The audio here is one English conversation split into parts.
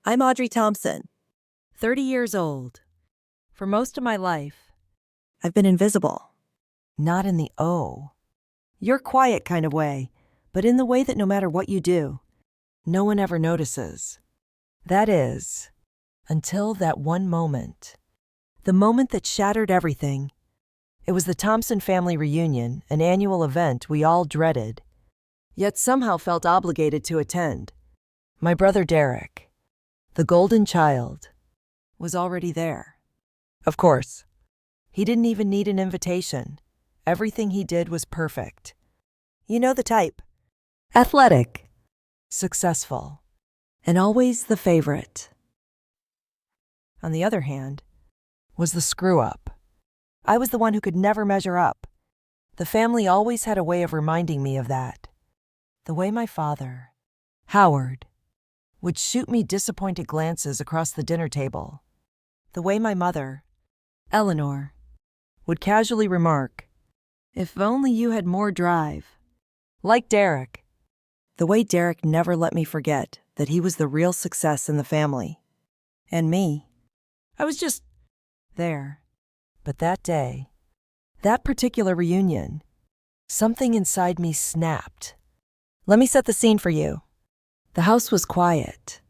I'm Audrey Thompson, 30 years old. For most of my life, I've been invisible. Not in the you're quiet kind of way, but in the way that no matter what you do, no one ever notices. That is, until that one moment. The moment that shattered everything. It was the Thompson family reunion, an annual event we all dreaded, yet somehow felt obligated to attend. My brother Derek, the golden child, was already there. Of course, he didn't even need an invitation. Everything he did was perfect. You know the type. Athletic, successful, and always the favorite. On the other hand, was the screw-up. I was the one who could never measure up. The family always had a way of reminding me of that. The way my father, Howard, would shoot me disappointed glances across the dinner table. The way my mother, Eleanor, would casually remark, "If only you had more drive." Like Derek. The way Derek never let me forget that he was the real success in the family. And me. I was just there. But that day, that particular reunion, something inside me snapped. Let me set the scene for you. The house was quiet,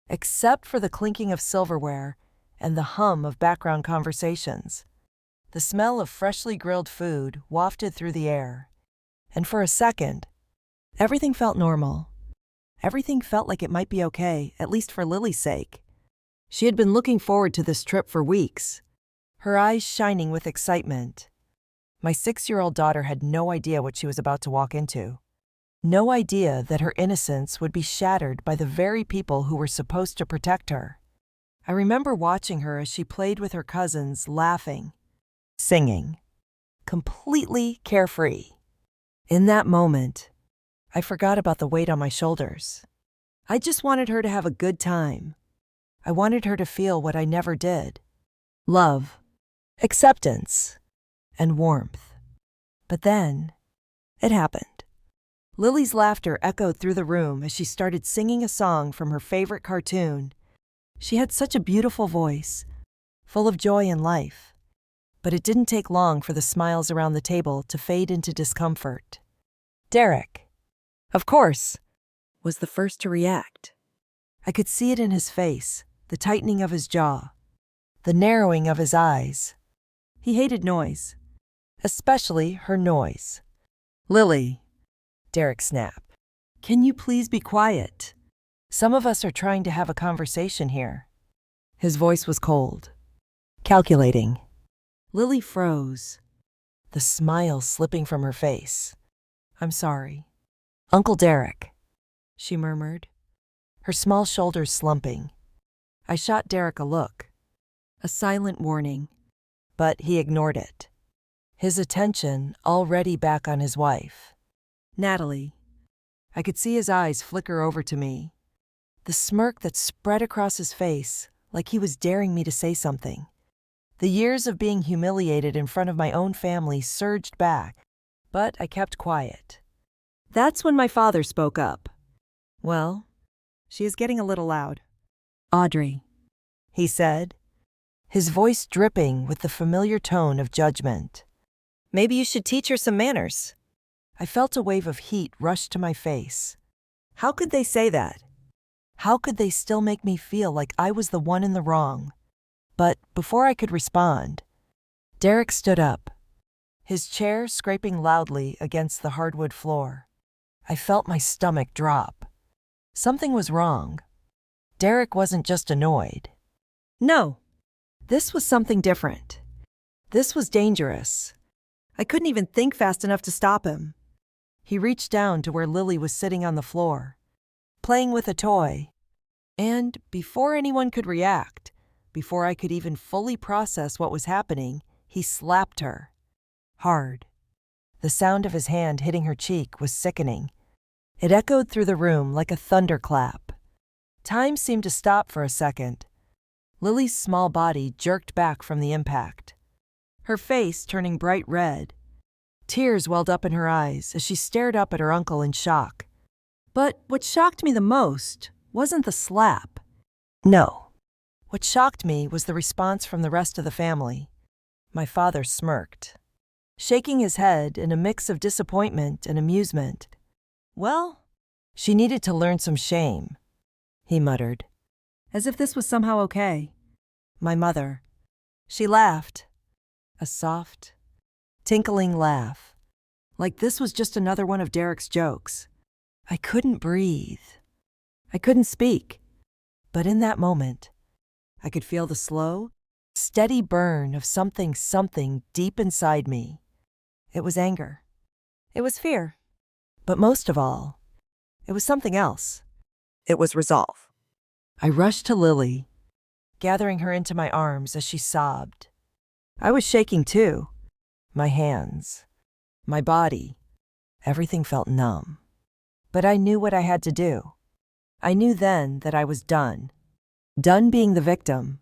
except for the clinking of silverware and the hum of background conversations. The smell of freshly grilled food wafted through the air. And for a second, everything felt normal. Everything felt like it might be okay, at least for Lily's sake. She had been looking forward to this trip for weeks, her eyes shining with excitement. My 6-year-old daughter had no idea what she was about to walk into. No idea that her innocence would be shattered by the very people who were supposed to protect her. I remember watching her as she played with her cousins, laughing, singing, completely carefree. In that moment, I forgot about the weight on my shoulders. I just wanted her to have a good time. I wanted her to feel what I never did. Love, acceptance, and warmth. But then, it happened. Lily's laughter echoed through the room as she started singing a song from her favorite cartoon. She had such a beautiful voice, full of joy and life. But it didn't take long for the smiles around the table to fade into discomfort. Derek, of course, was the first to react. I could see it in his face, the tightening of his jaw, the narrowing of his eyes. He hated noise, especially her noise. "Lily," Derek snapped, "can you please be quiet? Some of us are trying to have a conversation here." His voice was cold, calculating. Lily froze, the smile slipping from her face. "I'm sorry. Uncle Derek," she murmured, her small shoulders slumping. I shot Derek a look, a silent warning, but he ignored it, his attention already back on his wife. "Natalie." I could see his eyes flicker over to me, the smirk that spread across his face like he was daring me to say something. The years of being humiliated in front of my own family surged back, but I kept quiet. That's when my father spoke up. "Well, she is getting a little loud." "Audrey," he said, his voice dripping with the familiar tone of judgment. "Maybe you should teach her some manners." I felt a wave of heat rush to my face. How could they say that? How could they still make me feel like I was the one in the wrong? But before I could respond, Derek stood up, his chair scraping loudly against the hardwood floor. I felt my stomach drop. Something was wrong. Derek wasn't just annoyed. No, this was something different. This was dangerous. I couldn't even think fast enough to stop him. He reached down to where Lily was sitting on the floor, playing with a toy. And before anyone could react, before I could even fully process what was happening, he slapped her. Hard. The sound of his hand hitting her cheek was sickening. It echoed through the room like a thunderclap. Time seemed to stop for a second. Lily's small body jerked back from the impact, her face turning bright red. Tears welled up in her eyes as she stared up at her uncle in shock. But what shocked me the most wasn't the slap. No. What shocked me was the response from the rest of the family. My father smirked, shaking his head in a mix of disappointment and amusement. Well, she needed to learn some shame, he muttered, as if this was somehow okay. My mother, she laughed, a soft, tinkling laugh, like this was just another one of Derek's jokes. I couldn't breathe. I couldn't speak. But in that moment, I could feel the slow, steady burn of something deep inside me. It was anger. It was fear. But most of all, it was something else. It was resolve. I rushed to Lily, gathering her into my arms as she sobbed. I was shaking too. My hands, my body, everything felt numb. But I knew what I had to do. I knew then that I was done. Done being the victim.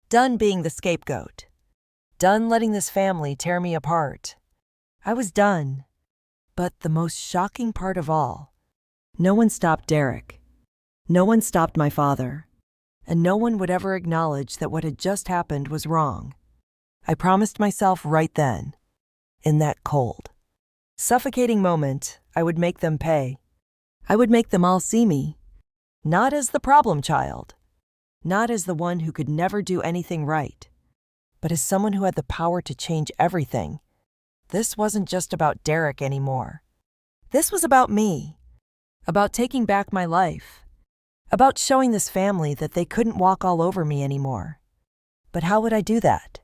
Done being the scapegoat. Done letting this family tear me apart. I was done. But the most shocking part of all, no one stopped Derek. No one stopped my father. And no one would ever acknowledge that what had just happened was wrong. I promised myself right then, in that cold, suffocating moment, I would make them pay. I would make them all see me, not as the problem child, not as the one who could never do anything right, but as someone who had the power to change everything. This wasn't just about Derek anymore. This was about me, about taking back my life, about showing this family that they couldn't walk all over me anymore. But how would I do that?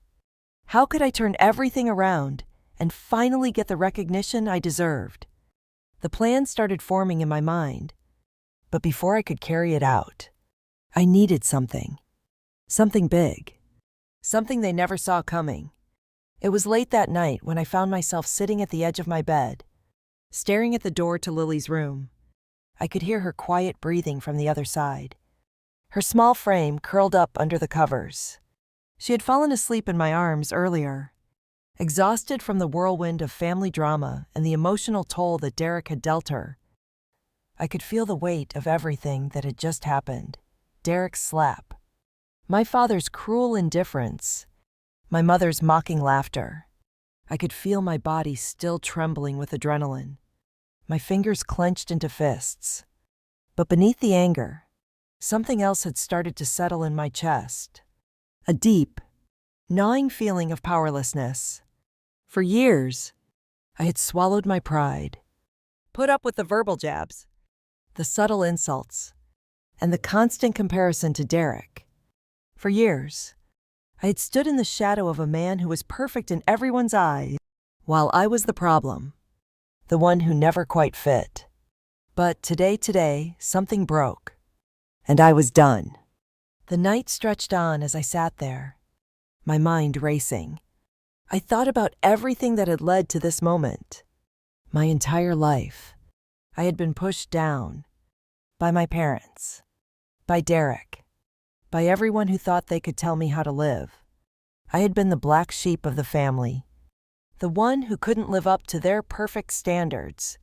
How could I turn everything around and finally get the recognition I deserved? The plan started forming in my mind, but before I could carry it out, I needed something. Something big. Something they never saw coming. It was late that night when I found myself sitting at the edge of my bed, staring at the door to Lily's room. I could hear her quiet breathing from the other side, her small frame curled up under the covers. She had fallen asleep in my arms earlier, exhausted from the whirlwind of family drama and the emotional toll that Derek had dealt her. I could feel the weight of everything that had just happened. Derek's slap, my father's cruel indifference, my mother's mocking laughter. I could feel my body still trembling with adrenaline, my fingers clenched into fists. But beneath the anger, something else had started to settle in my chest. A deep, gnawing feeling of powerlessness. For years, I had swallowed my pride, put up with the verbal jabs, the subtle insults, and the constant comparison to Derek. For years, I had stood in the shadow of a man who was perfect in everyone's eyes, while I was the problem, the one who never quite fit. But today, something broke, and I was done. The night stretched on as I sat there, my mind racing. I thought about everything that had led to this moment. My entire life, I had been pushed down by my parents, by Derek, by everyone who thought they could tell me how to live. I had been the black sheep of the family, the one who couldn't live up to their perfect standards.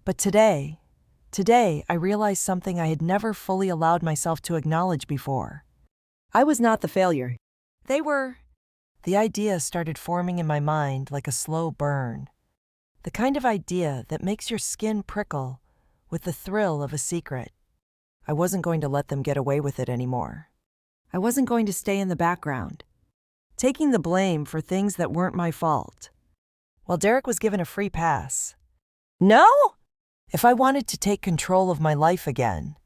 But today, I realized something I had never fully allowed myself to acknowledge before. I was not the failure. They were. The idea started forming in my mind like a slow burn. The kind of idea that makes your skin prickle with the thrill of a secret. I wasn't going to let them get away with it anymore. I wasn't going to stay in the background, taking the blame for things that weren't my fault, while Derek was given a free pass. No! If I wanted to take control of my life again,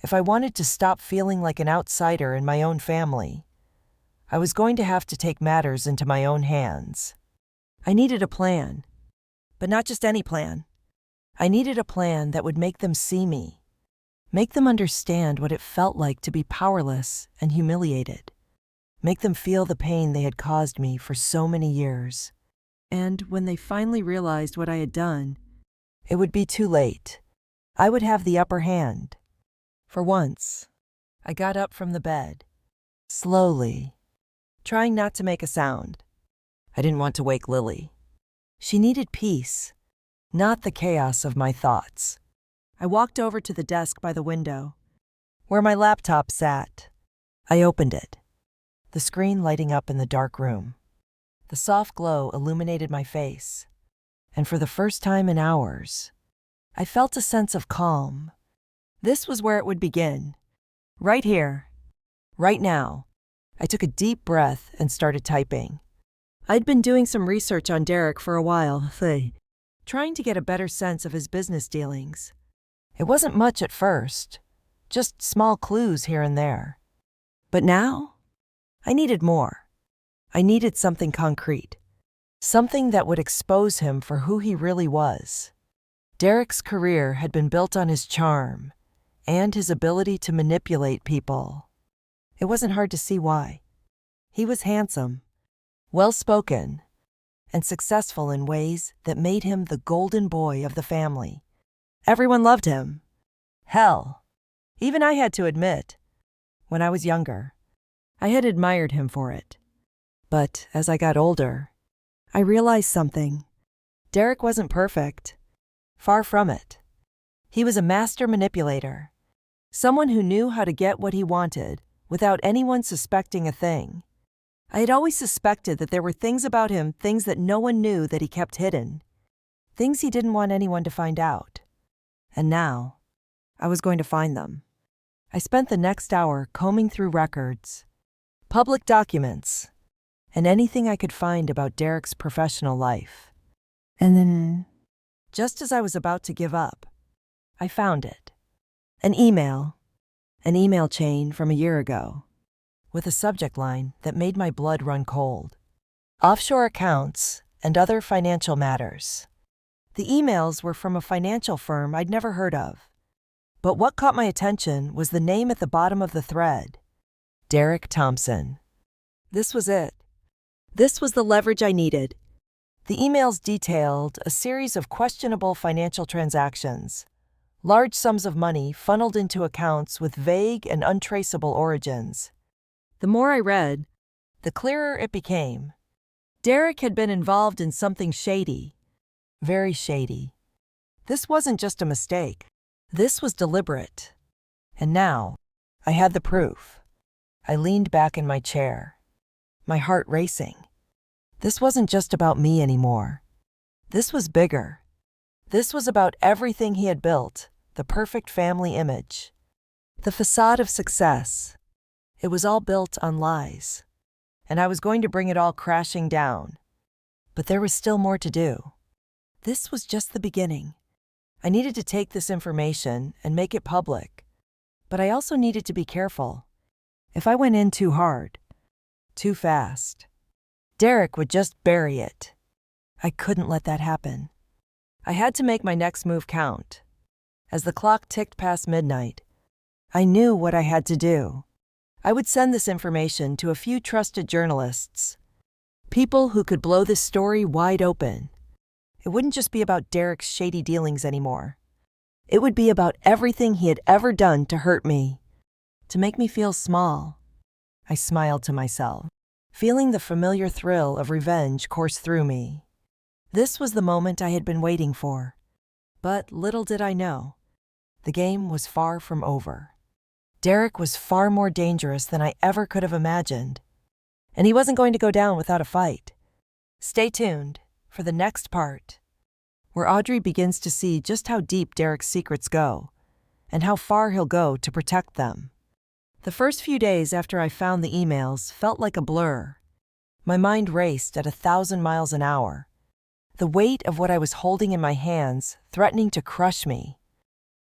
if I wanted to stop feeling like an outsider in my own family, I was going to have to take matters into my own hands. I needed a plan, but not just any plan. I needed a plan that would make them see me, make them understand what it felt like to be powerless and humiliated, make them feel the pain they had caused me for so many years. And when they finally realized what I had done, it would be too late. I would have the upper hand. For once, I got up from the bed, slowly, trying not to make a sound. I didn't want to wake Lily. She needed peace, not the chaos of my thoughts. I walked over to the desk by the window, where my laptop sat, I opened it, the screen lighting up in the dark room. The soft glow illuminated my face, and for the first time in hours, I felt a sense of calm. This was where it would begin. Right here. Right now. I took a deep breath and started typing. I'd been doing some research on Derek for a while, trying to get a better sense of his business dealings. It wasn't much at first, just small clues here and there. But now, I needed more. I needed something concrete, something that would expose him for who he really was. Derek's career had been built on his charm and his ability to manipulate people. It wasn't hard to see why. He was handsome, well-spoken, and successful in ways that made him the golden boy of the family. Everyone loved him. Hell, even I had to admit, when I was younger, I had admired him for it. But as I got older, I realized something. Derek wasn't perfect. Far from it. He was a master manipulator, someone who knew how to get what he wanted without anyone suspecting a thing. I had always suspected that there were things about him, things that no one knew that he kept hidden, things he didn't want anyone to find out. And now, I was going to find them. I spent the next hour combing through records, public documents, and anything I could find about Derek's professional life. And then, just as I was about to give up, I found it. An email chain from a year ago, with a subject line that made my blood run cold. Offshore accounts and other financial matters. The emails were from a financial firm I'd never heard of. But what caught my attention was the name at the bottom of the thread. Derek Thompson. This was it. This was the leverage I needed. The emails detailed a series of questionable financial transactions, large sums of money funneled into accounts with vague and untraceable origins. The more I read, the clearer it became. Derek had been involved in something shady. Very shady. This wasn't just a mistake. This was deliberate. And now, I had the proof. I leaned back in my chair, my heart racing. This wasn't just about me anymore. This was bigger. This was about everything he had built, the perfect family image, the facade of success. It was all built on lies, and I was going to bring it all crashing down. But there was still more to do. This was just the beginning. I needed to take this information and make it public, but I also needed to be careful. If I went in too hard, too fast, Derek would just bury it. I couldn't let that happen. I had to make my next move count. As the clock ticked past midnight, I knew what I had to do. I would send this information to a few trusted journalists, people who could blow this story wide open. It wouldn't just be about Derek's shady dealings anymore. It would be about everything he had ever done to hurt me, to make me feel small. I smiled to myself, feeling the familiar thrill of revenge course through me. This was the moment I had been waiting for. But little did I know, the game was far from over. Derek was far more dangerous than I ever could have imagined, and he wasn't going to go down without a fight. Stay tuned for the next part, where Audrey begins to see just how deep Derek's secrets go, and how far he'll go to protect them. The first few days after I found the emails felt like a blur. My mind raced at 1,000 miles an hour, the weight of what I was holding in my hands threatening to crush me.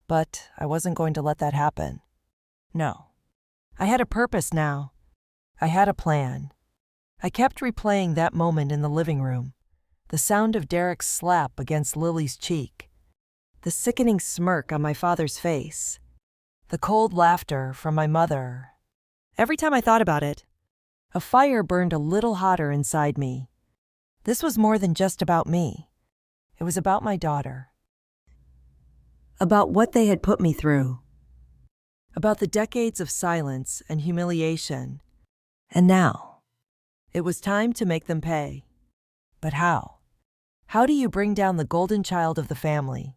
But I wasn't going to let that happen. No. I had a purpose now. I had a plan. I kept replaying that moment in the living room, the sound of Derek's slap against Lily's cheek, the sickening smirk on my father's face, the cold laughter from my mother. Every time I thought about it, a fire burned a little hotter inside me. This was more than just about me. It was about my daughter. About what they had put me through. About the decades of silence and humiliation. And now, it was time to make them pay. But how? How do you bring down the golden child of the family?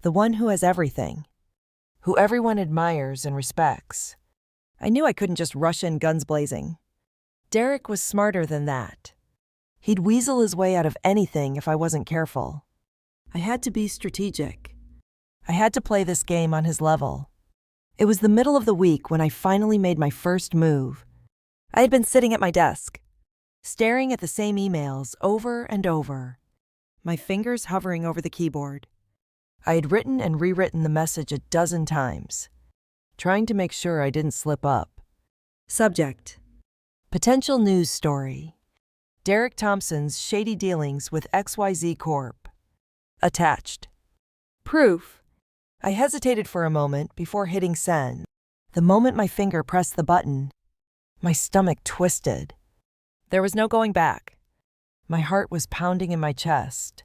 The one who has everything, who everyone admires and respects, I knew I couldn't just rush in guns blazing. Derek was smarter than that. He'd weasel his way out of anything if I wasn't careful. I had to be strategic. I had to play this game on his level. It was the middle of the week when I finally made my first move. I had been sitting at my desk, staring at the same emails over and over, my fingers hovering over the keyboard. I had written and rewritten the message a dozen times, trying to make sure I didn't slip up. Subject: potential news story. Derek Thompson's shady dealings with XYZ Corp. Attached. Proof. I hesitated for a moment before hitting send. The moment my finger pressed the button, my stomach twisted. There was no going back. My heart was pounding in my chest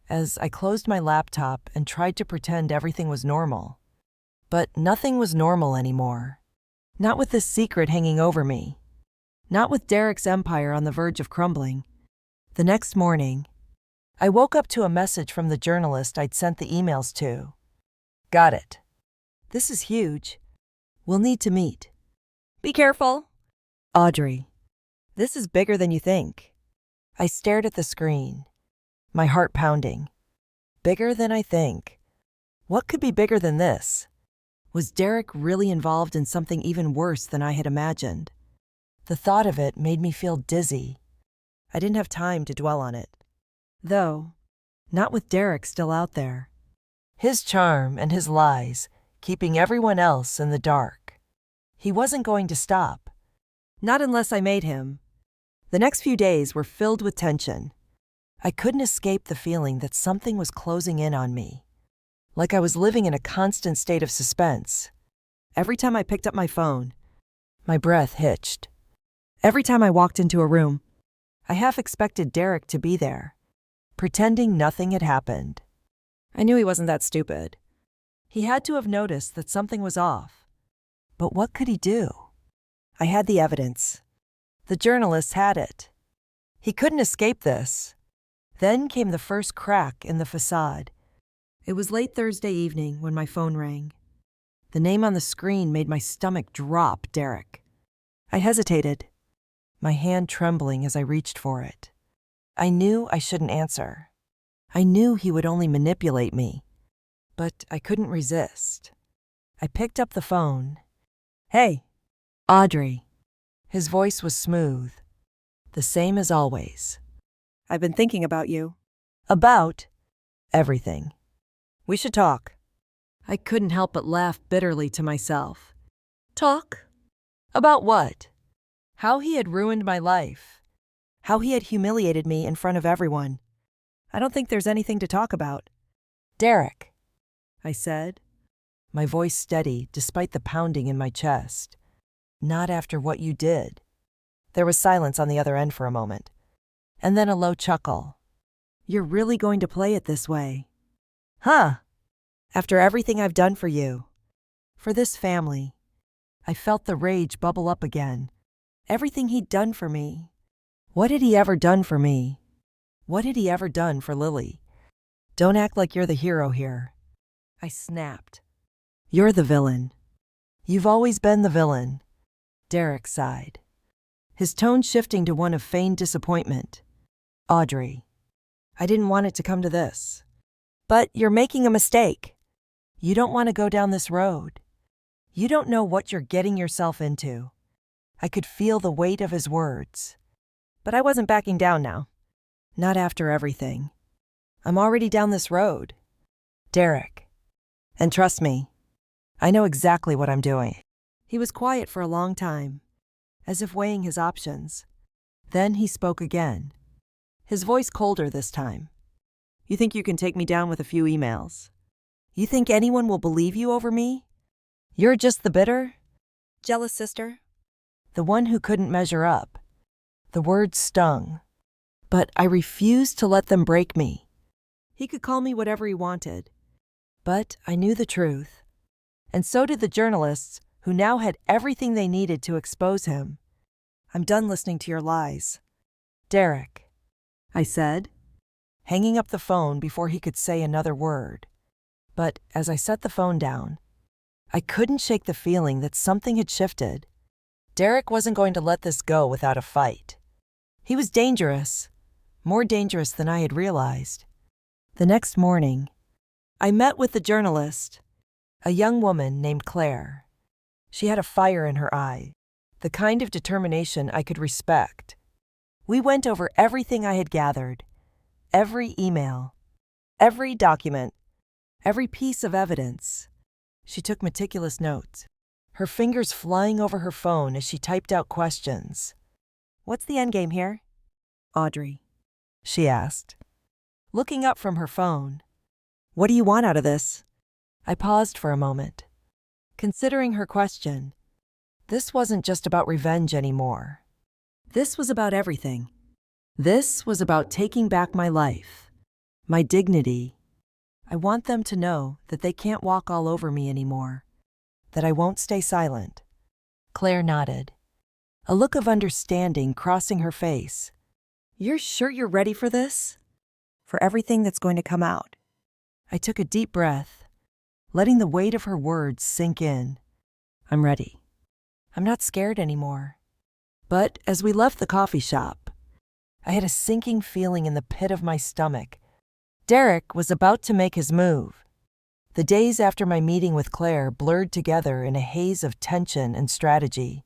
as I closed my laptop and tried to pretend everything was normal. But nothing was normal anymore. Not with this secret hanging over me. Not with Derek's empire on the verge of crumbling. The next morning, I woke up to a message from the journalist I'd sent the emails to. Got it. This is huge. We'll need to meet. Be careful. Audrey. This is bigger than you think. I stared at the screen, my heart pounding. Bigger than I think. What could be bigger than this? Was Derek really involved in something even worse than I had imagined? The thought of it made me feel dizzy. I didn't have time to dwell on it. Though, not with Derek still out there. His charm and his lies, keeping everyone else in the dark. He wasn't going to stop. Not unless I made him. The next few days were filled with tension. I couldn't escape the feeling that something was closing in on me. Like I was living in a constant state of suspense. Every time I picked up my phone, my breath hitched. Every time I walked into a room, I half expected Derek to be there, pretending nothing had happened. I knew he wasn't that stupid. He had to have noticed that something was off. But what could he do? I had the evidence. The journalists had it. He couldn't escape this. Then came the first crack in the facade. It was late Thursday evening when my phone rang. The name on the screen made my stomach drop. Derek. I hesitated, my hand trembling as I reached for it. I knew I shouldn't answer. I knew he would only manipulate me, but I couldn't resist. I picked up the phone. Hey, Audrey. His voice was smooth, the same as always. I've been thinking about you. About everything. We should talk. I couldn't help but laugh bitterly to myself. Talk? About what? How he had ruined my life. How he had humiliated me in front of everyone. I don't think there's anything to talk about. Derek, I said, my voice steady despite the pounding in my chest. Not after what you did. There was silence on the other end for a moment, and then a low chuckle. You're really going to play it this way? Huh? After everything I've done for you, for this family. I felt the rage bubble up again. Everything he'd done for me. What had he ever done for me? What had he ever done for Lily? Don't act like you're the hero here. I snapped. You're the villain. You've always been the villain. Derek sighed, his tone shifting to one of feigned disappointment. Audrey, I didn't want it to come to this. But you're making a mistake. You don't want to go down this road. You don't know what you're getting yourself into. I could feel the weight of his words. But I wasn't backing down now. Not after everything. I'm already down this road. Derek. And trust me, I know exactly what I'm doing. He was quiet for a long time, as if weighing his options. Then he spoke again, his voice colder this time. You think you can take me down with a few emails? You think anyone will believe you over me? You're just the bitter, jealous sister? The one who couldn't measure up. The words stung, but I refused to let them break me. He could call me whatever he wanted, but I knew the truth. And so did the journalists, who now had everything they needed to expose him. I'm done listening to your lies. Derek, I said, hanging up the phone before he could say another word. But as I set the phone down, I couldn't shake the feeling that something had shifted. Derek wasn't going to let this go without a fight. He was dangerous, more dangerous than I had realized. The next morning, I met with the journalist, a young woman named Claire. She had a fire in her eye, the kind of determination I could respect. We went over everything I had gathered, every email, every document, every piece of evidence. She took meticulous notes, her fingers flying over her phone as she typed out questions. "What's the endgame here, Audrey?" she asked, looking up from her phone. "What do you want out of this?" I paused for a moment, considering her question. This wasn't just about revenge anymore. This was about everything. This was about taking back my life, my dignity. I want them to know that they can't walk all over me anymore, that I won't stay silent. Claire nodded, a look of understanding crossing her face. "You're sure you're ready for this? For everything that's going to come out?" I took a deep breath, letting the weight of her words sink in. "I'm ready. I'm not scared anymore." But as we left the coffee shop, I had a sinking feeling in the pit of my stomach. Derek was about to make his move. The days after my meeting with Claire blurred together in a haze of tension and strategy.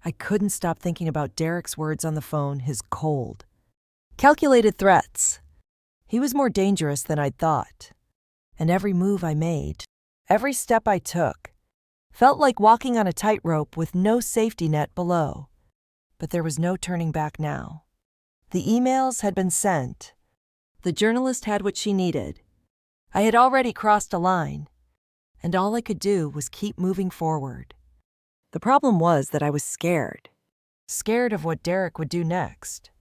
I couldn't stop thinking about Derek's words on the phone, his cold, calculated threats. He was more dangerous than I'd thought. And every move I made, every step I took, felt like walking on a tightrope with no safety net below. But there was no turning back now. The emails had been sent. The journalist had what she needed. I had already crossed a line, and all I could do was keep moving forward. The problem was that I was scared. Scared of what Derek would do next.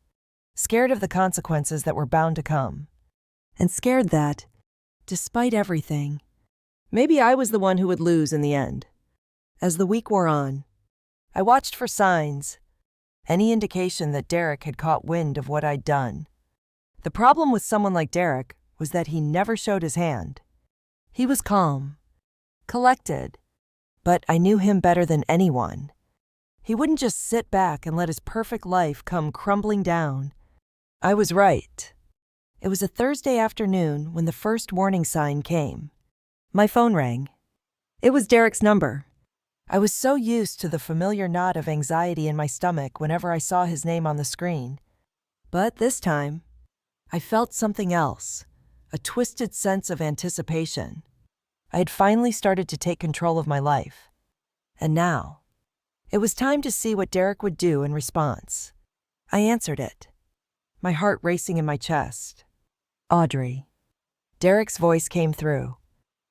Scared of the consequences that were bound to come. And scared that, despite everything, maybe I was the one who would lose in the end. As the week wore on, I watched for signs, any indication that Derek had caught wind of what I'd done. The problem with someone like Derek was that he never showed his hand. He was calm, collected, but I knew him better than anyone. He wouldn't just sit back and let his perfect life come crumbling down. I was right. It was a Thursday afternoon when the first warning sign came. My phone rang. It was Derek's number. I was so used to the familiar knot of anxiety in my stomach whenever I saw his name on the screen. But this time, I felt something else, a twisted sense of anticipation. I had finally started to take control of my life. And now, it was time to see what Derek would do in response. I answered it, my heart racing in my chest. "Audrey." Derek's voice came through,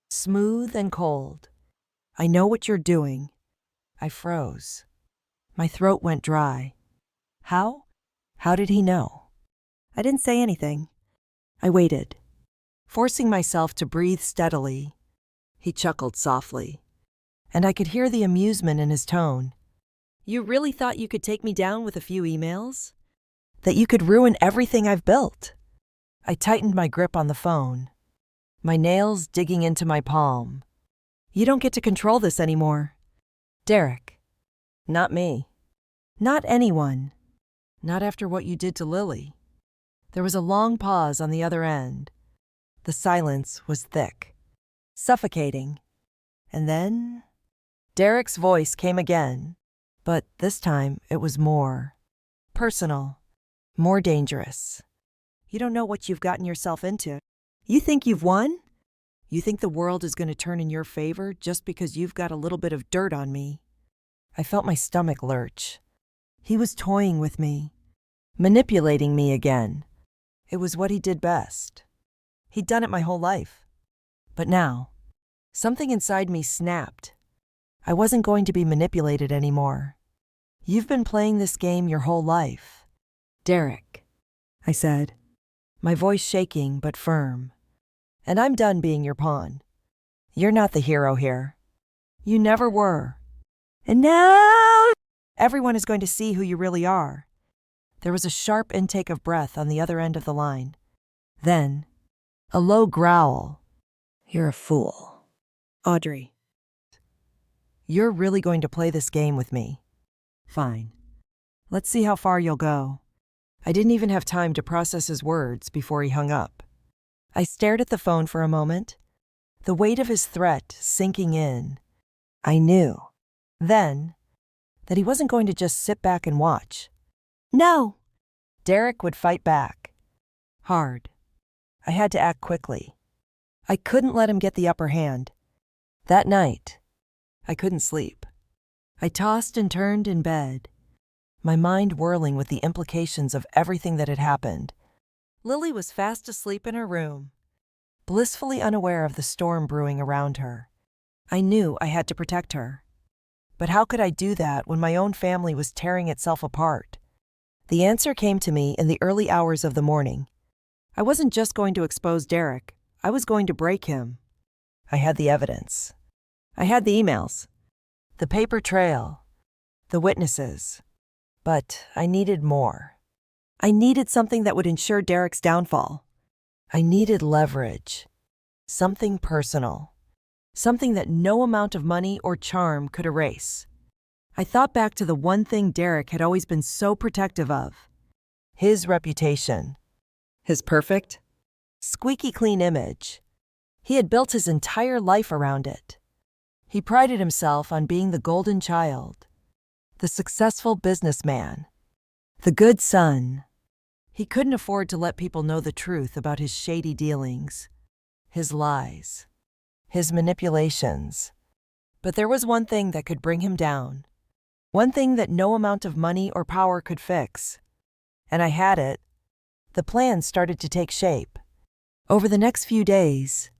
smooth and cold. "I know what you're doing." I froze. My throat went dry. How? How did he know? I didn't say anything. I waited, forcing myself to breathe steadily. He chuckled softly, and I could hear the amusement in his tone. "You really thought you could take me down with a few emails? That you could ruin everything I've built?" I tightened my grip on the phone, my nails digging into my palm. "You don't get to control this anymore, Derek. Not me. Not anyone. Not after what you did to Lily." There was a long pause on the other end. The silence was thick, suffocating. And then Derek's voice came again, but this time it was more personal, more dangerous. "You don't know what you've gotten yourself into. You think you've won? You think the world is going to turn in your favor just because you've got a little bit of dirt on me?" I felt my stomach lurch. He was toying with me, manipulating me again. It was what he did best. He'd done it my whole life. But now, something inside me snapped. I wasn't going to be manipulated anymore. "You've been playing this game your whole life, Derek," I said, my voice shaking but firm. "And I'm done being your pawn. You're not the hero here. You never were. And now everyone is going to see who you really are." There was a sharp intake of breath on the other end of the line. Then, a low growl. "You're a fool, Audrey. You're really going to play this game with me." Fine. Let's see how far you'll go. I didn't even have time to process his words before he hung up. I stared at the phone for a moment, the weight of his threat sinking in. I knew, then, that he wasn't going to just sit back and watch. No! Derek would fight back. Hard. I had to act quickly. I couldn't let him get the upper hand. That night, I couldn't sleep. I tossed and turned in bed, my mind whirling with the implications of everything that had happened. Lily was fast asleep in her room, blissfully unaware of the storm brewing around her. I knew I had to protect her. But how could I do that when my own family was tearing itself apart? The answer came to me in the early hours of the morning. I wasn't just going to expose Derek, I was going to break him. I had the evidence. I had the emails, the paper trail, the witnesses. But I needed more. I needed something that would ensure Derek's downfall. I needed leverage, something personal, something that no amount of money or charm could erase. I thought back to the one thing Derek had always been so protective of: his reputation, his perfect, squeaky clean image. He had built his entire life around it. He prided himself on being the golden child, the successful businessman, the good son. He couldn't afford to let people know the truth about his shady dealings, his lies, his manipulations. But there was one thing that could bring him down, one thing that no amount of money or power could fix. And I had it. The plan started to take shape. Over the next few days,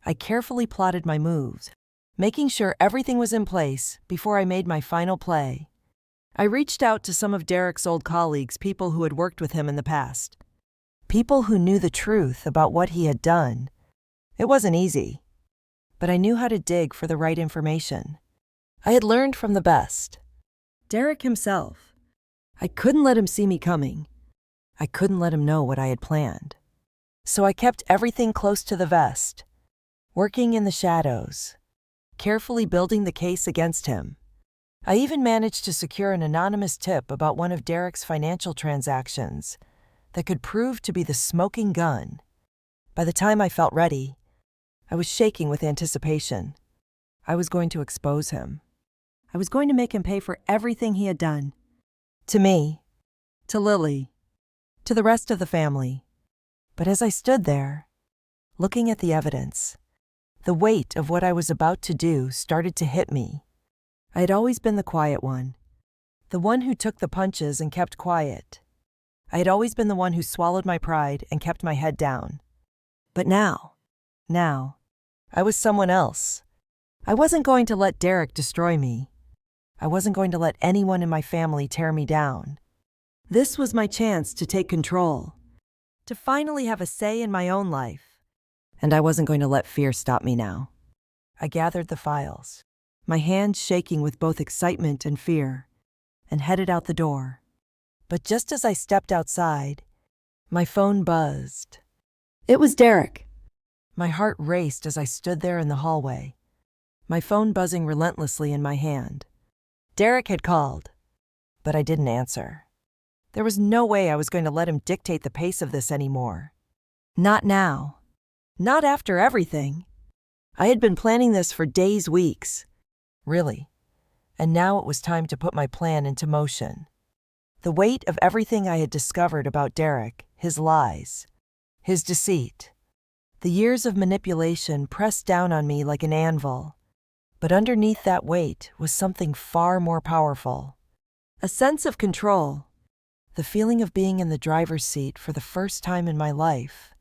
I carefully plotted my moves, making sure everything was in place before I made my final play. I reached out to some of Derek's old colleagues, people who had worked with him in the past. People who knew the truth about what he had done. It wasn't easy, but I knew how to dig for the right information. I had learned from the best. Derek himself. I couldn't let him see me coming. I couldn't let him know what I had planned. So I kept everything close to the vest, working in the shadows, carefully building the case against him. I even managed to secure an anonymous tip about one of Derek's financial transactions that could prove to be the smoking gun. By the time I felt ready, I was shaking with anticipation. I was going to expose him. I was going to make him pay for everything he had done. To me, to Lily, to the rest of the family. But as I stood there, looking at the evidence, the weight of what I was about to do started to hit me. I had always been the quiet one, the one who took the punches and kept quiet. I had always been the one who swallowed my pride and kept my head down. But now, I was someone else. I wasn't going to let Derek destroy me. I wasn't going to let anyone in my family tear me down. This was my chance to take control, to finally have a say in my own life. And I wasn't going to let fear stop me now. I gathered the files, my hands shaking with both excitement and fear, and headed out the door. But just as I stepped outside, my phone buzzed. It was Derek. My heart raced as I stood there in the hallway, my phone buzzing relentlessly in my hand. Derek had called, but I didn't answer. There was no way I was going to let him dictate the pace of this anymore. Not now. Not after everything. I had been planning this for days, weeks. Really. And now it was time to put my plan into motion. The weight of everything I had discovered about Derek, his lies, his deceit, the years of manipulation pressed down on me like an anvil. But underneath that weight was something far more powerful. A sense of control. The feeling of being in the driver's seat for the first time in my life.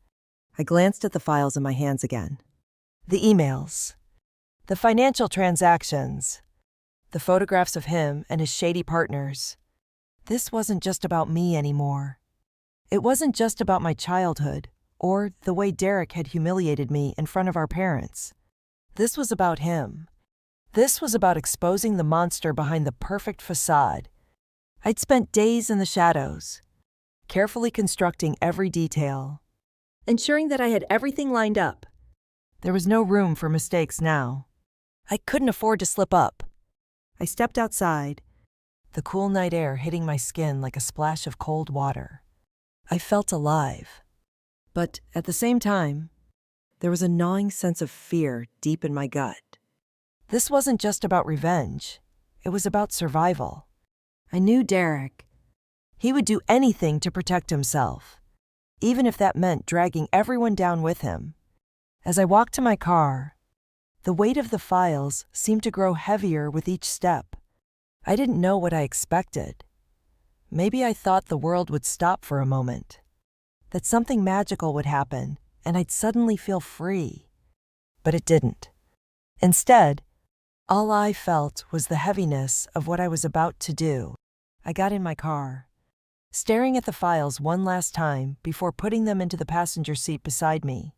I glanced at the files in my hands again. The emails. The financial transactions. The photographs of him and his shady partners. This wasn't just about me anymore. It wasn't just about my childhood, or the way Derek had humiliated me in front of our parents. This was about him. This was about exposing the monster behind the perfect facade. I'd spent days in the shadows, carefully constructing every detail, ensuring that I had everything lined up. There was no room for mistakes now. I couldn't afford to slip up. I stepped outside, the cool night air hitting my skin like a splash of cold water. I felt alive. But at the same time, there was a gnawing sense of fear deep in my gut. This wasn't just about revenge. It was about survival. I knew Derek. He would do anything to protect himself, even if that meant dragging everyone down with him. As I walked to my car, the weight of the files seemed to grow heavier with each step. I didn't know what I expected. Maybe I thought the world would stop for a moment, that something magical would happen and I'd suddenly feel free. But it didn't. Instead, all I felt was the heaviness of what I was about to do. I got in my car, staring at the files one last time before putting them into the passenger seat beside me.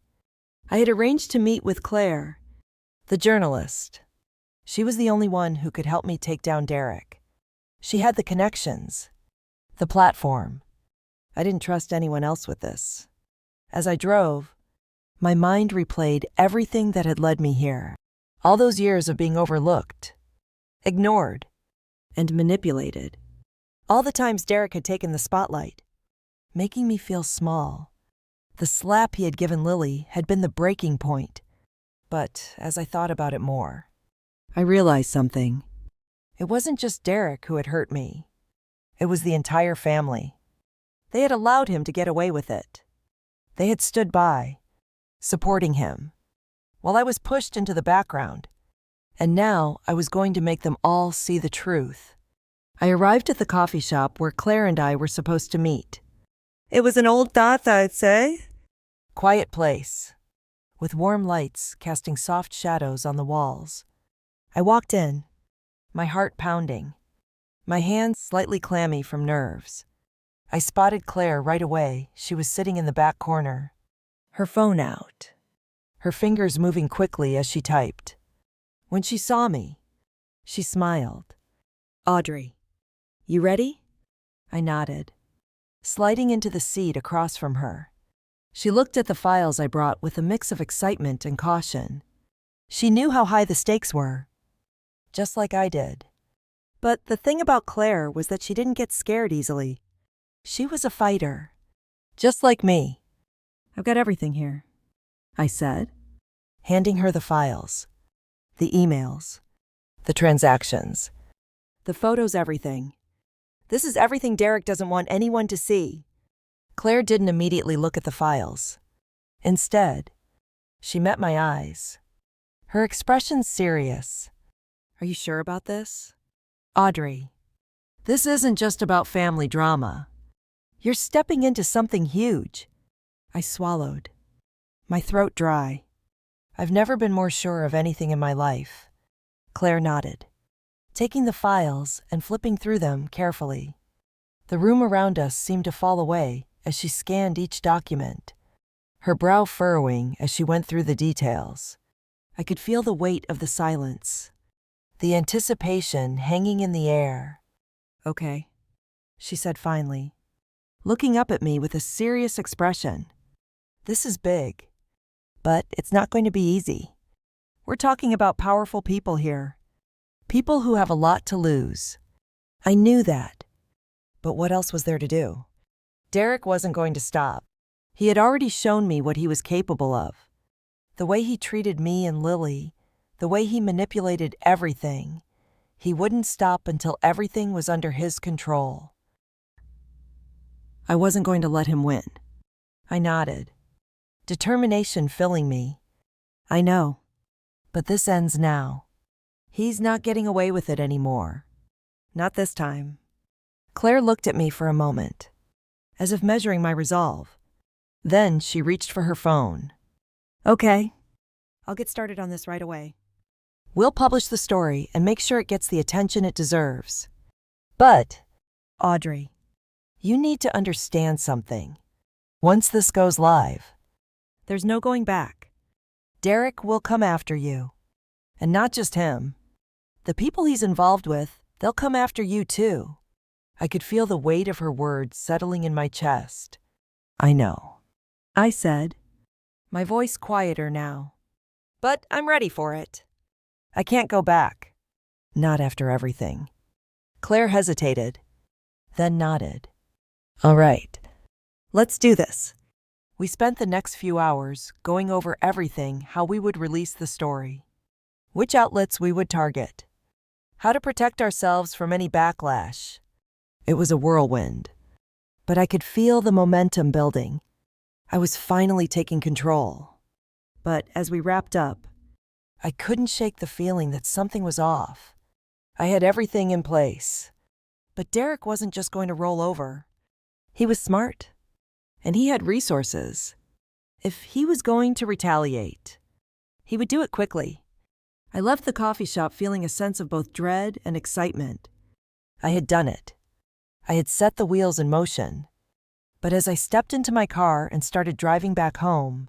I had arranged to meet with Claire, the journalist. She was the only one who could help me take down Derek. She had the connections, the platform. I didn't trust anyone else with this. As I drove, my mind replayed everything that had led me here. All those years of being overlooked, ignored, and manipulated. All the times Derek had taken the spotlight, making me feel small. The slap he had given Lily had been the breaking point. But as I thought about it more, I realized something. It wasn't just Derek who had hurt me. It was the entire family. They had allowed him to get away with it. They had stood by, supporting him, while I was pushed into the background. And now I was going to make them all see the truth. I arrived at the coffee shop where Claire and I were supposed to meet. It was an old thought, I'd say. Quiet place, with warm lights casting soft shadows on the walls. I walked in, my heart pounding, my hands slightly clammy from nerves. I spotted Claire right away. She was sitting in the back corner, her phone out, her fingers moving quickly as she typed. When she saw me, she smiled. "Audrey, you ready?" I nodded, sliding into the seat across from her. She looked at the files I brought with a mix of excitement and caution. She knew how high the stakes were, just like I did. But the thing about Claire was that she didn't get scared easily. She was a fighter, just like me. "I've got everything here," I said, handing her the files, the emails, the transactions, the photos, everything. "This is everything Derek doesn't want anyone to see." Claire didn't immediately look at the files. Instead, she met my eyes, her expression serious. "Are you sure about this?" "Audrey, this isn't just about family drama. You're stepping into something huge." I swallowed, my throat dry. "I've never been more sure of anything in my life." Claire nodded, taking the files and flipping through them carefully. The room around us seemed to fall away as she scanned each document, her brow furrowing as she went through the details. I could feel the weight of the silence, the anticipation hanging in the air. "Okay," she said finally, looking up at me with a serious expression. "This is big, but it's not going to be easy. We're talking about powerful people here, people who have a lot to lose." I knew that, but what else was there to do? Derek wasn't going to stop. He had already shown me what he was capable of. The way he treated me and Lily, the way he manipulated everything. He wouldn't stop until everything was under his control. I wasn't going to let him win. I nodded, determination filling me. "I know, but this ends now. He's not getting away with it anymore. Not this time." Claire looked at me for a moment, as if measuring my resolve. Then she reached for her phone. "Okay, I'll get started on this right away. We'll publish the story and make sure it gets the attention it deserves. But, Audrey, you need to understand something. Once this goes live, there's no going back. Derek will come after you. And not just him. The people he's involved with, they'll come after you too." I could feel the weight of her words settling in my chest. "I know," I said, my voice quieter now. "But I'm ready for it. I can't go back. Not after everything." Claire hesitated, then nodded. All right, let's do this. We spent the next few hours going over everything, how we would release the story, which outlets we would target, how to protect ourselves from any backlash. It was a whirlwind, but I could feel the momentum building. I was finally taking control. But as we wrapped up, I couldn't shake the feeling that something was off. I had everything in place, but Derek wasn't just going to roll over. He was smart, and he had resources. If he was going to retaliate, he would do it quickly. I left the coffee shop feeling a sense of both dread and excitement. I had done it. I had set the wheels in motion. But as I stepped into my car and started driving back home,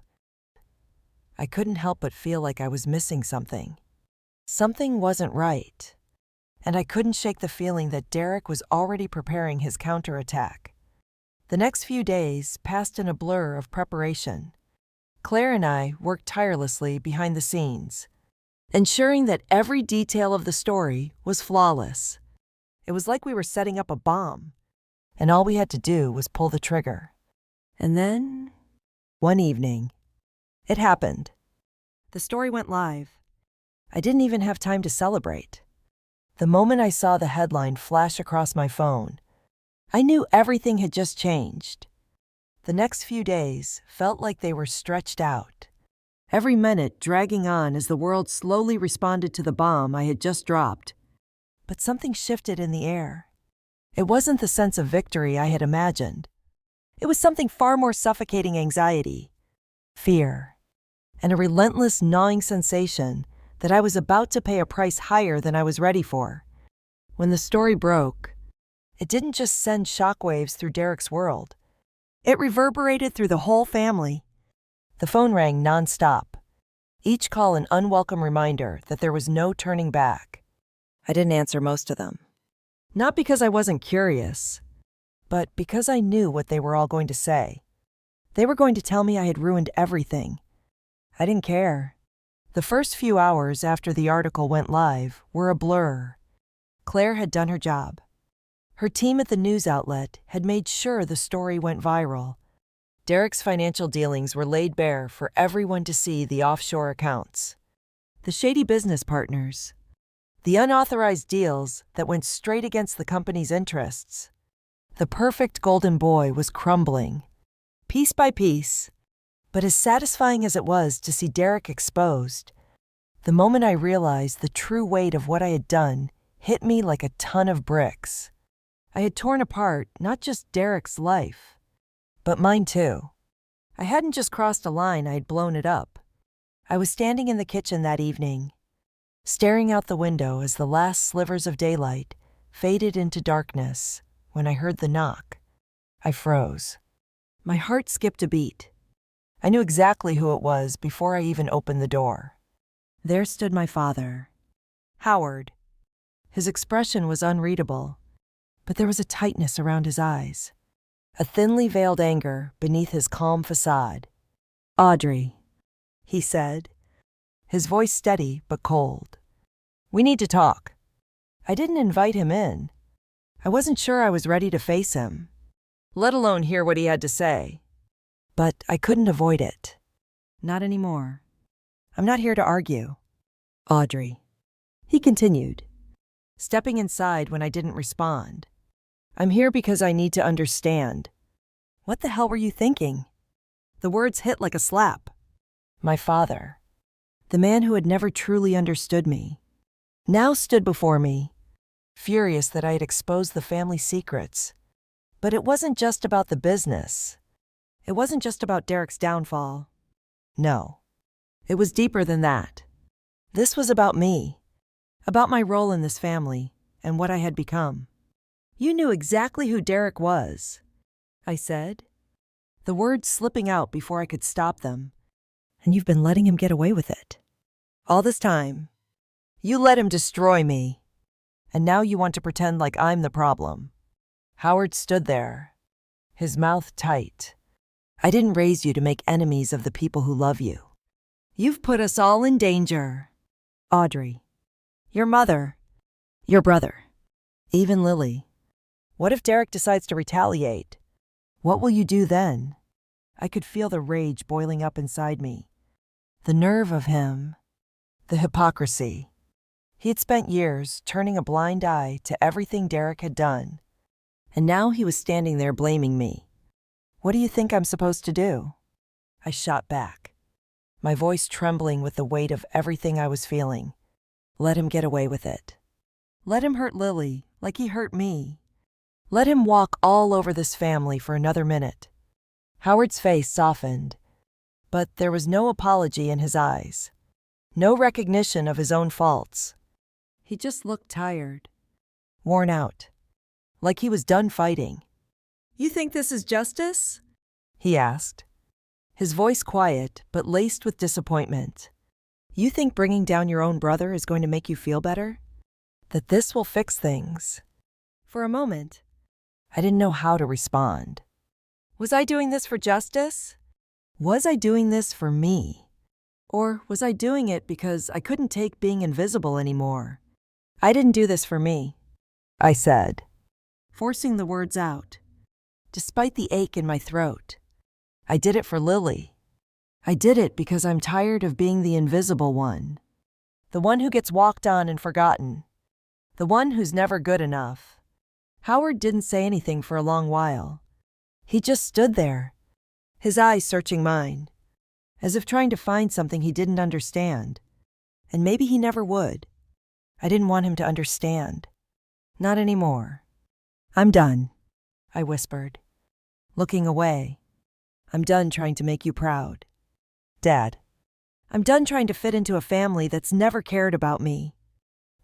I couldn't help but feel like I was missing something. Something wasn't right. And I couldn't shake the feeling that Derek was already preparing his counterattack. The next few days passed in a blur of preparation. Claire and I worked tirelessly behind the scenes, ensuring that every detail of the story was flawless. It was like we were setting up a bomb, and all we had to do was pull the trigger. And then, one evening, it happened. The story went live. I didn't even have time to celebrate. The moment I saw the headline flash across my phone, I knew everything had just changed. The next few days felt like they were stretched out, every minute dragging on as the world slowly responded to the bomb I had just dropped. But something shifted in the air. It wasn't the sense of victory I had imagined. It was something far more suffocating: anxiety, fear, and a relentless gnawing sensation that I was about to pay a price higher than I was ready for. When the story broke, it didn't just send shockwaves through Derek's world. It reverberated through the whole family. The phone rang nonstop, each call an unwelcome reminder that there was no turning back. I didn't answer most of them. Not because I wasn't curious, but because I knew what they were all going to say. They were going to tell me I had ruined everything. I didn't care. The first few hours after the article went live were a blur. Claire had done her job. Her team at the news outlet had made sure the story went viral. Derek's financial dealings were laid bare for everyone to see: the offshore accounts, the shady business partners, the unauthorized deals that went straight against the company's interests. The perfect golden boy was crumbling, piece by piece. But as satisfying as it was to see Derek exposed, the moment I realized the true weight of what I had done hit me like a ton of bricks. I had torn apart not just Derek's life, but mine too. I hadn't just crossed a line, I had blown it up. I was standing in the kitchen that evening, staring out the window as the last slivers of daylight faded into darkness, when I heard the knock. I froze. My heart skipped a beat. I knew exactly who it was before I even opened the door. There stood my father, Howard. His expression was unreadable, but there was a tightness around his eyes, a thinly veiled anger beneath his calm facade. "Audrey," he said, his voice steady but cold. "We need to talk." I didn't invite him in. I wasn't sure I was ready to face him, let alone hear what he had to say. But I couldn't avoid it. "Not anymore. I'm not here to argue, Audrey," he continued, stepping inside when I didn't respond. "I'm here because I need to understand." What the hell were you thinking? The words hit like a slap. My father, the man who had never truly understood me, now stood before me, furious that I had exposed the family secrets. But it wasn't just about the business. It wasn't just about Derek's downfall. No, it was deeper than that. This was about me, about my role in this family and what I had become. "You knew exactly who Derek was," I said, the words slipping out before I could stop them. "And you've been letting him get away with it. All this time. You let him destroy me. And now you want to pretend like I'm the problem." Howard stood there, his mouth tight. "I didn't raise you to make enemies of the people who love you. You've put us all in danger. Audrey, your mother, your brother. Even Lily. What if Derek decides to retaliate? What will you do then? I could feel the rage boiling up inside me. The nerve of him. The hypocrisy. He had spent years turning a blind eye to everything Derek had done. And now he was standing there blaming me. What do you think I'm supposed to do? I shot back, my voice trembling with the weight of everything I was feeling. Let him get away with it. Let him hurt Lily like he hurt me. Let him walk all over this family for another minute. Howard's face softened, but there was no apology in his eyes. No recognition of his own faults. He just looked tired, worn out, like he was done fighting. You think this is justice? He asked, his voice quiet but laced with disappointment. You think bringing down your own brother is going to make you feel better? That this will fix things? For a moment, I didn't know how to respond. Was I doing this for justice? Was I doing this for me? Or was I doing it because I couldn't take being invisible anymore? I didn't do this for me, I said, forcing the words out, despite the ache in my throat. I did it for Lily. I did it because I'm tired of being the invisible one. The one who gets walked on and forgotten. The one who's never good enough. Howard didn't say anything for a long while. He just stood there, his eyes searching mine, as if trying to find something he didn't understand. And maybe he never would. I didn't want him to understand. Not anymore. I'm done, I whispered, looking away. I'm done trying to make you proud. Dad, I'm done trying to fit into a family that's never cared about me.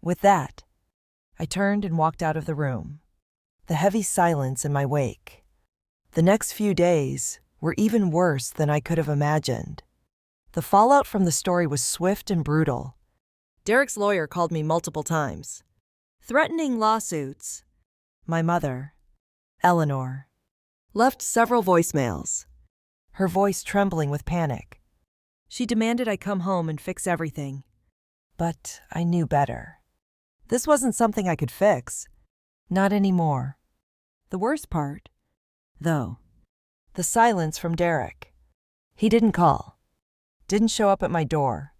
With that, I turned and walked out of the room, the heavy silence in my wake. The next few days were even worse than I could have imagined. The fallout from the story was swift and brutal. Derek's lawyer called me multiple times, threatening lawsuits. My mother, Eleanor, left several voicemails, her voice trembling with panic. She demanded I come home and fix everything. But I knew better. This wasn't something I could fix. Not anymore. The worst part, though, the silence from Derek. He didn't call, didn't show up at my door.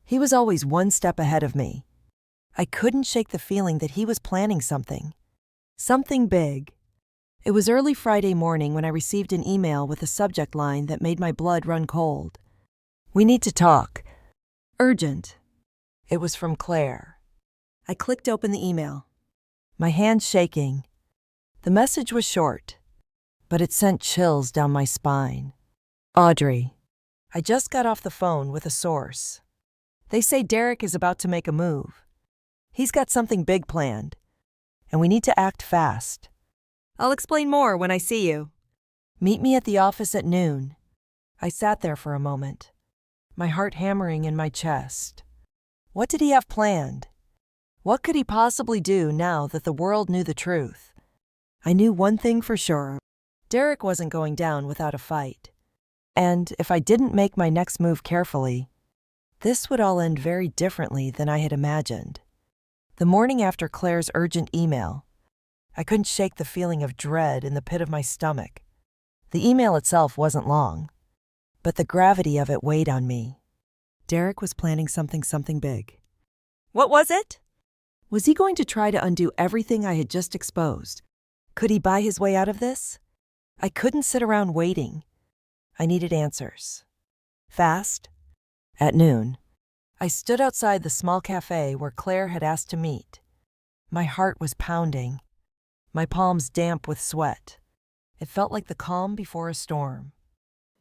He was always one step ahead of me. I couldn't shake the feeling that he was planning something. Something big. It was early Friday morning when I received an email with a subject line that made my blood run cold. We need to talk. Urgent. It was from Claire. I clicked open the email, my hands shaking. The message was short, but it sent chills down my spine. Audrey, I just got off the phone with a source. They say Derek is about to make a move. He's got something big planned, and we need to act fast. I'll explain more when I see you. Meet me at the office at noon. I sat there for a moment, my heart hammering in my chest. What did he have planned? What could he possibly do now that the world knew the truth? I knew one thing for sure. Derek wasn't going down without a fight. And if I didn't make my next move carefully, this would all end very differently than I had imagined. The morning after Claire's urgent email, I couldn't shake the feeling of dread in the pit of my stomach. The email itself wasn't long, but the gravity of it weighed on me. Derek was planning something big. What was it? Was he going to try to undo everything I had just exposed? Could he buy his way out of this? I couldn't sit around waiting. I needed answers. Fast. At noon, I stood outside the small cafe where Claire had asked to meet. My heart was pounding, my palms damp with sweat. It felt like the calm before a storm.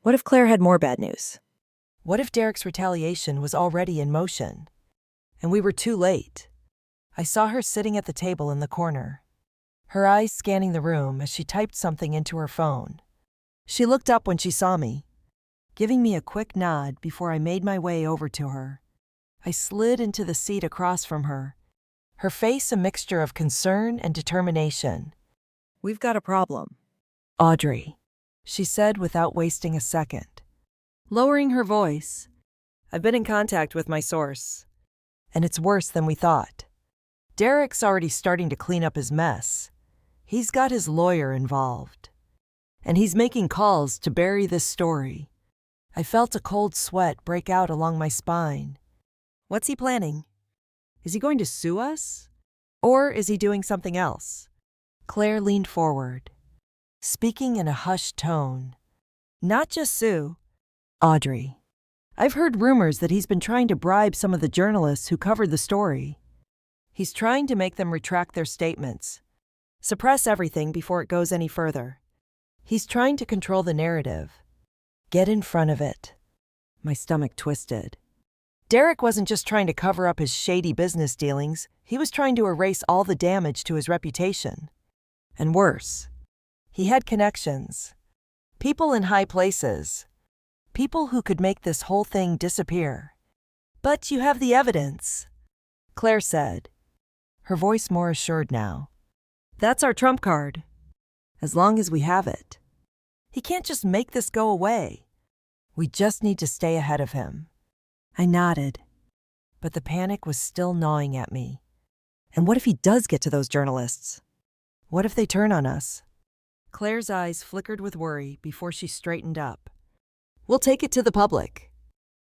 What if Claire had more bad news? What if Derek's retaliation was already in motion, and we were too late? I saw her sitting at the table in the corner, her eyes scanning the room as she typed something into her phone. She looked up when she saw me, giving me a quick nod before I made my way over to her. I slid into the seat across from her, her face a mixture of concern and determination. We've got a problem, Audrey, she said without wasting a second. Lowering her voice, I've been in contact with my source, and it's worse than we thought. Derek's already starting to clean up his mess. He's got his lawyer involved. And he's making calls to bury this story. I felt a cold sweat break out along my spine. What's he planning? Is he going to sue us? Or is he doing something else? Claire leaned forward, speaking in a hushed tone. Not just sue. Audrey. I've heard rumors that he's been trying to bribe some of the journalists who covered the story. He's trying to make them retract their statements, suppress everything before it goes any further. He's trying to control the narrative. Get in front of it. My stomach twisted. Derek wasn't just trying to cover up his shady business dealings, he was trying to erase all the damage to his reputation. And worse, he had connections. People in high places. People who could make this whole thing disappear. But you have the evidence, Claire said, her voice more assured now. That's our trump card. As long as we have it. He can't just make this go away. We just need to stay ahead of him. I nodded, but the panic was still gnawing at me. And what if he does get to those journalists? What if they turn on us? Claire's eyes flickered with worry before she straightened up. We'll take it to the public.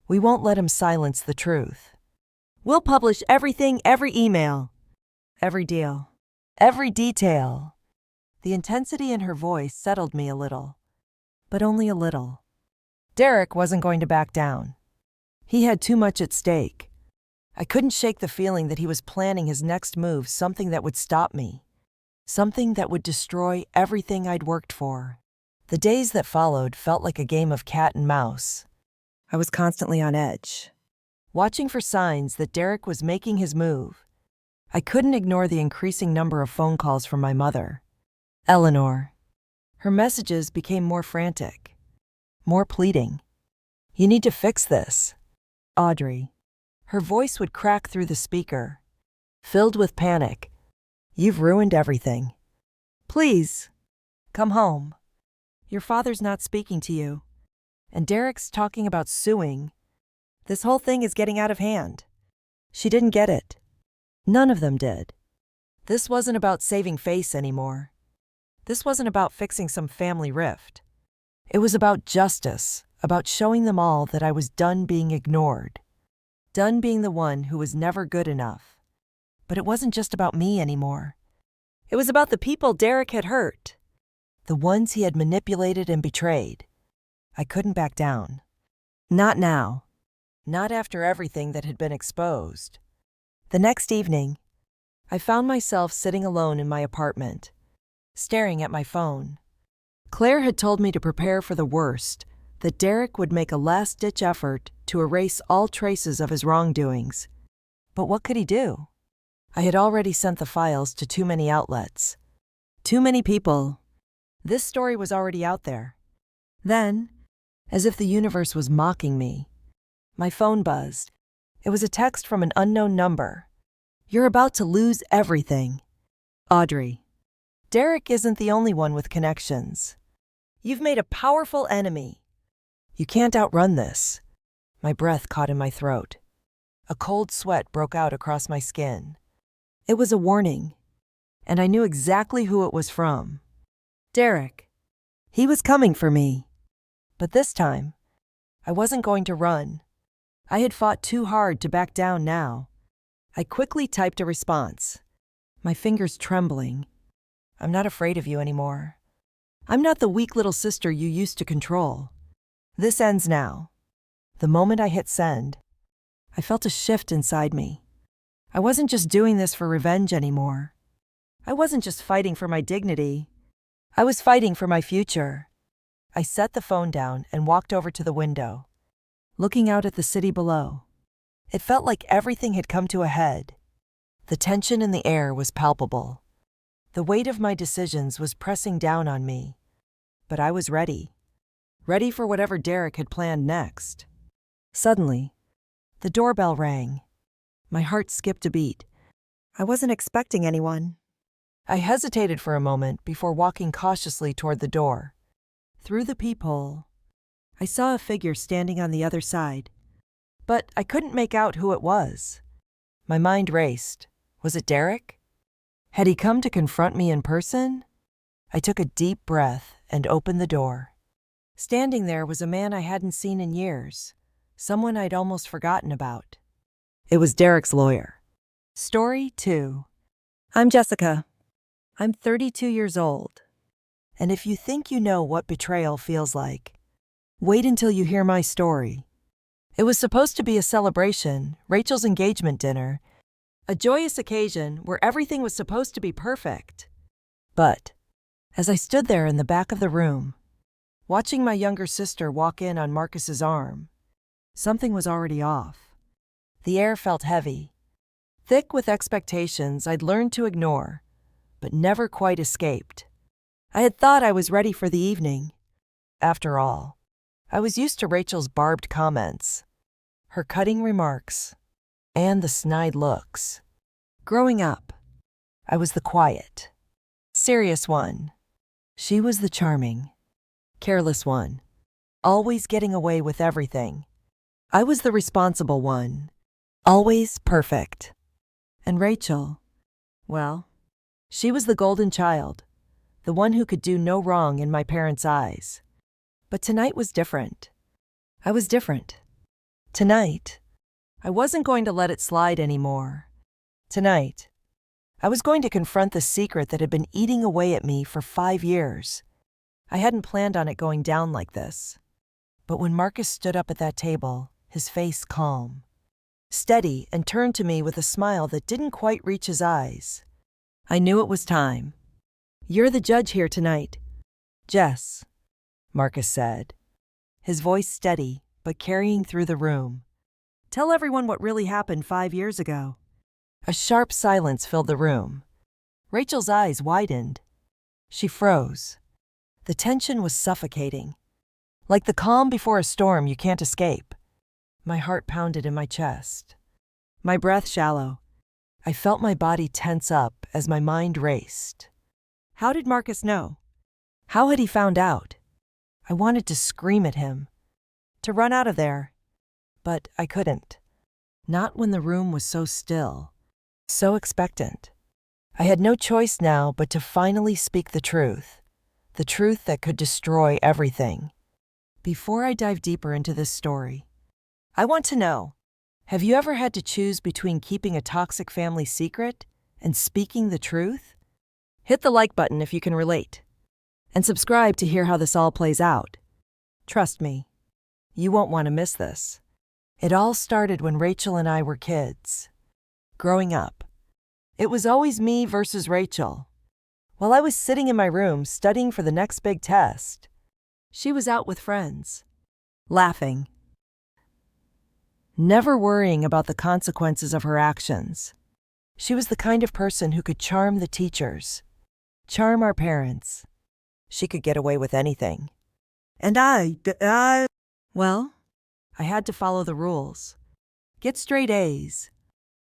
We won't let him silence the truth. We'll publish everything, every email, every deal, every detail. The intensity in her voice settled me a little, but only a little. Derek wasn't going to back down. He had too much at stake. I couldn't shake the feeling that he was planning his next move, something that would stop me, something that would destroy everything I'd worked for. The days that followed felt like a game of cat and mouse. I was constantly on edge, watching for signs that Derek was making his move. I couldn't ignore the increasing number of phone calls from my mother, Eleanor. Her messages became more frantic, more pleading. You need to fix this, Audrey. Her voice would crack through the speaker, filled with panic. You've ruined everything. Please, come home. Your father's not speaking to you. And Derek's talking about suing. This whole thing is getting out of hand. She didn't get it. None of them did. This wasn't about saving face anymore. This wasn't about fixing some family rift. It was about justice, about showing them all that I was done being ignored. Done being the one who was never good enough. But it wasn't just about me anymore. It was about the people Derek had hurt. The ones he had manipulated and betrayed. I couldn't back down. Not now. Not after everything that had been exposed. The next evening, I found myself sitting alone in my apartment, staring at my phone. Claire had told me to prepare for the worst, that Derek would make a last-ditch effort to erase all traces of his wrongdoings. But what could he do? I had already sent the files to too many outlets. Too many people. This story was already out there. Then, as if the universe was mocking me, my phone buzzed. It was a text from an unknown number. You're about to lose everything. Audrey. Derek isn't the only one with connections. You've made a powerful enemy. You can't outrun this. My breath caught in my throat. A cold sweat broke out across my skin. It was a warning, and I knew exactly who it was from. Derek. He was coming for me. But this time, I wasn't going to run. I had fought too hard to back down now. I quickly typed a response, my fingers trembling. I'm not afraid of you anymore. I'm not the weak little sister you used to control. This ends now. The moment I hit send, I felt a shift inside me. I wasn't just doing this for revenge anymore. I wasn't just fighting for my dignity. I was fighting for my future. I set the phone down and walked over to the window, looking out at the city below. It felt like everything had come to a head. The tension in the air was palpable. The weight of my decisions was pressing down on me. But I was ready. Ready for whatever Derek had planned next. Suddenly, the doorbell rang. My heart skipped a beat. I wasn't expecting anyone. I hesitated for a moment before walking cautiously toward the door. Through the peephole, I saw a figure standing on the other side, but I couldn't make out who it was. My mind raced. Was it Derek? Had he come to confront me in person? I took a deep breath and opened the door. Standing there was a man I hadn't seen in years, someone I'd almost forgotten about. It was Derek's lawyer. Story 2. I'm Jessica. I'm 32 years old. And if you think you know what betrayal feels like, wait until you hear my story. It was supposed to be a celebration, Rachel's engagement dinner, a joyous occasion where everything was supposed to be perfect. But as I stood there in the back of the room, watching my younger sister walk in on Marcus's arm, something was already off. The air felt heavy, thick with expectations I'd learned to ignore, but never quite escaped. I had thought I was ready for the evening. After all, I was used to Rachel's barbed comments, her cutting remarks, and the snide looks. Growing up, I was the quiet, serious one. She was the charming, careless one, always getting away with everything. I was the responsible one, always perfect. And Rachel, well, she was the golden child, the one who could do no wrong in my parents' eyes. But tonight was different. I was different. Tonight, I wasn't going to let it slide anymore. Tonight, I was going to confront the secret that had been eating away at me for 5 years. I hadn't planned on it going down like this. But when Marcus stood up at that table, his face calm, steady, and turned to me with a smile that didn't quite reach his eyes, I knew it was time. You're the judge here tonight, Jess, Marcus said, his voice steady but carrying through the room. Tell everyone what really happened 5 years ago. A sharp silence filled the room. Rachel's eyes widened. She froze. The tension was suffocating. Like the calm before a storm you can't escape. My heart pounded in my chest. My breath shallow. I felt my body tense up as my mind raced. How did Marcus know? How had he found out? I wanted to scream at him, to run out of there, but I couldn't. Not when the room was so still, so expectant. I had no choice now but to finally speak the truth that could destroy everything. Before I dive deeper into this story, I want to know, have you ever had to choose between keeping a toxic family secret and speaking the truth? Hit the like button if you can relate, and subscribe to hear how this all plays out. Trust me, you won't want to miss this. It all started when Rachel and I were kids. Growing up, it was always me versus Rachel. While I was sitting in my room studying for the next big test, she was out with friends, laughing, never worrying about the consequences of her actions. She was the kind of person who could charm the teachers, charm our parents. She could get away with anything. And well, I had to follow the rules, get straight A's,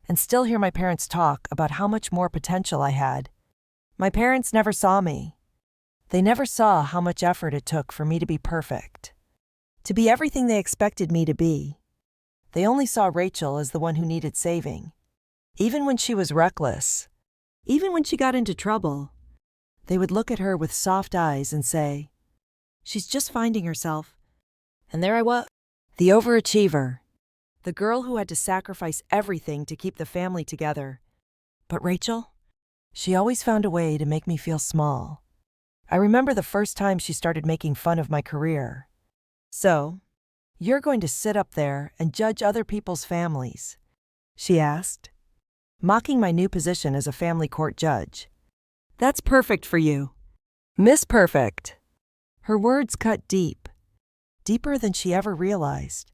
and still hear my parents talk about how much more potential I had. My parents never saw me. They never saw how much effort it took for me to be perfect, to be everything they expected me to be. They only saw Rachel as the one who needed saving. Even when she was reckless, even when she got into trouble, they would look at her with soft eyes and say, "She's just finding herself." And there I was, the overachiever, the girl who had to sacrifice everything to keep the family together. But Rachel, she always found a way to make me feel small. I remember the first time she started making fun of my career. "So, you're going to sit up there and judge other people's families?" she asked, mocking my new position as a family court judge. "That's perfect for you, Miss Perfect." Her words cut deep, deeper than she ever realized.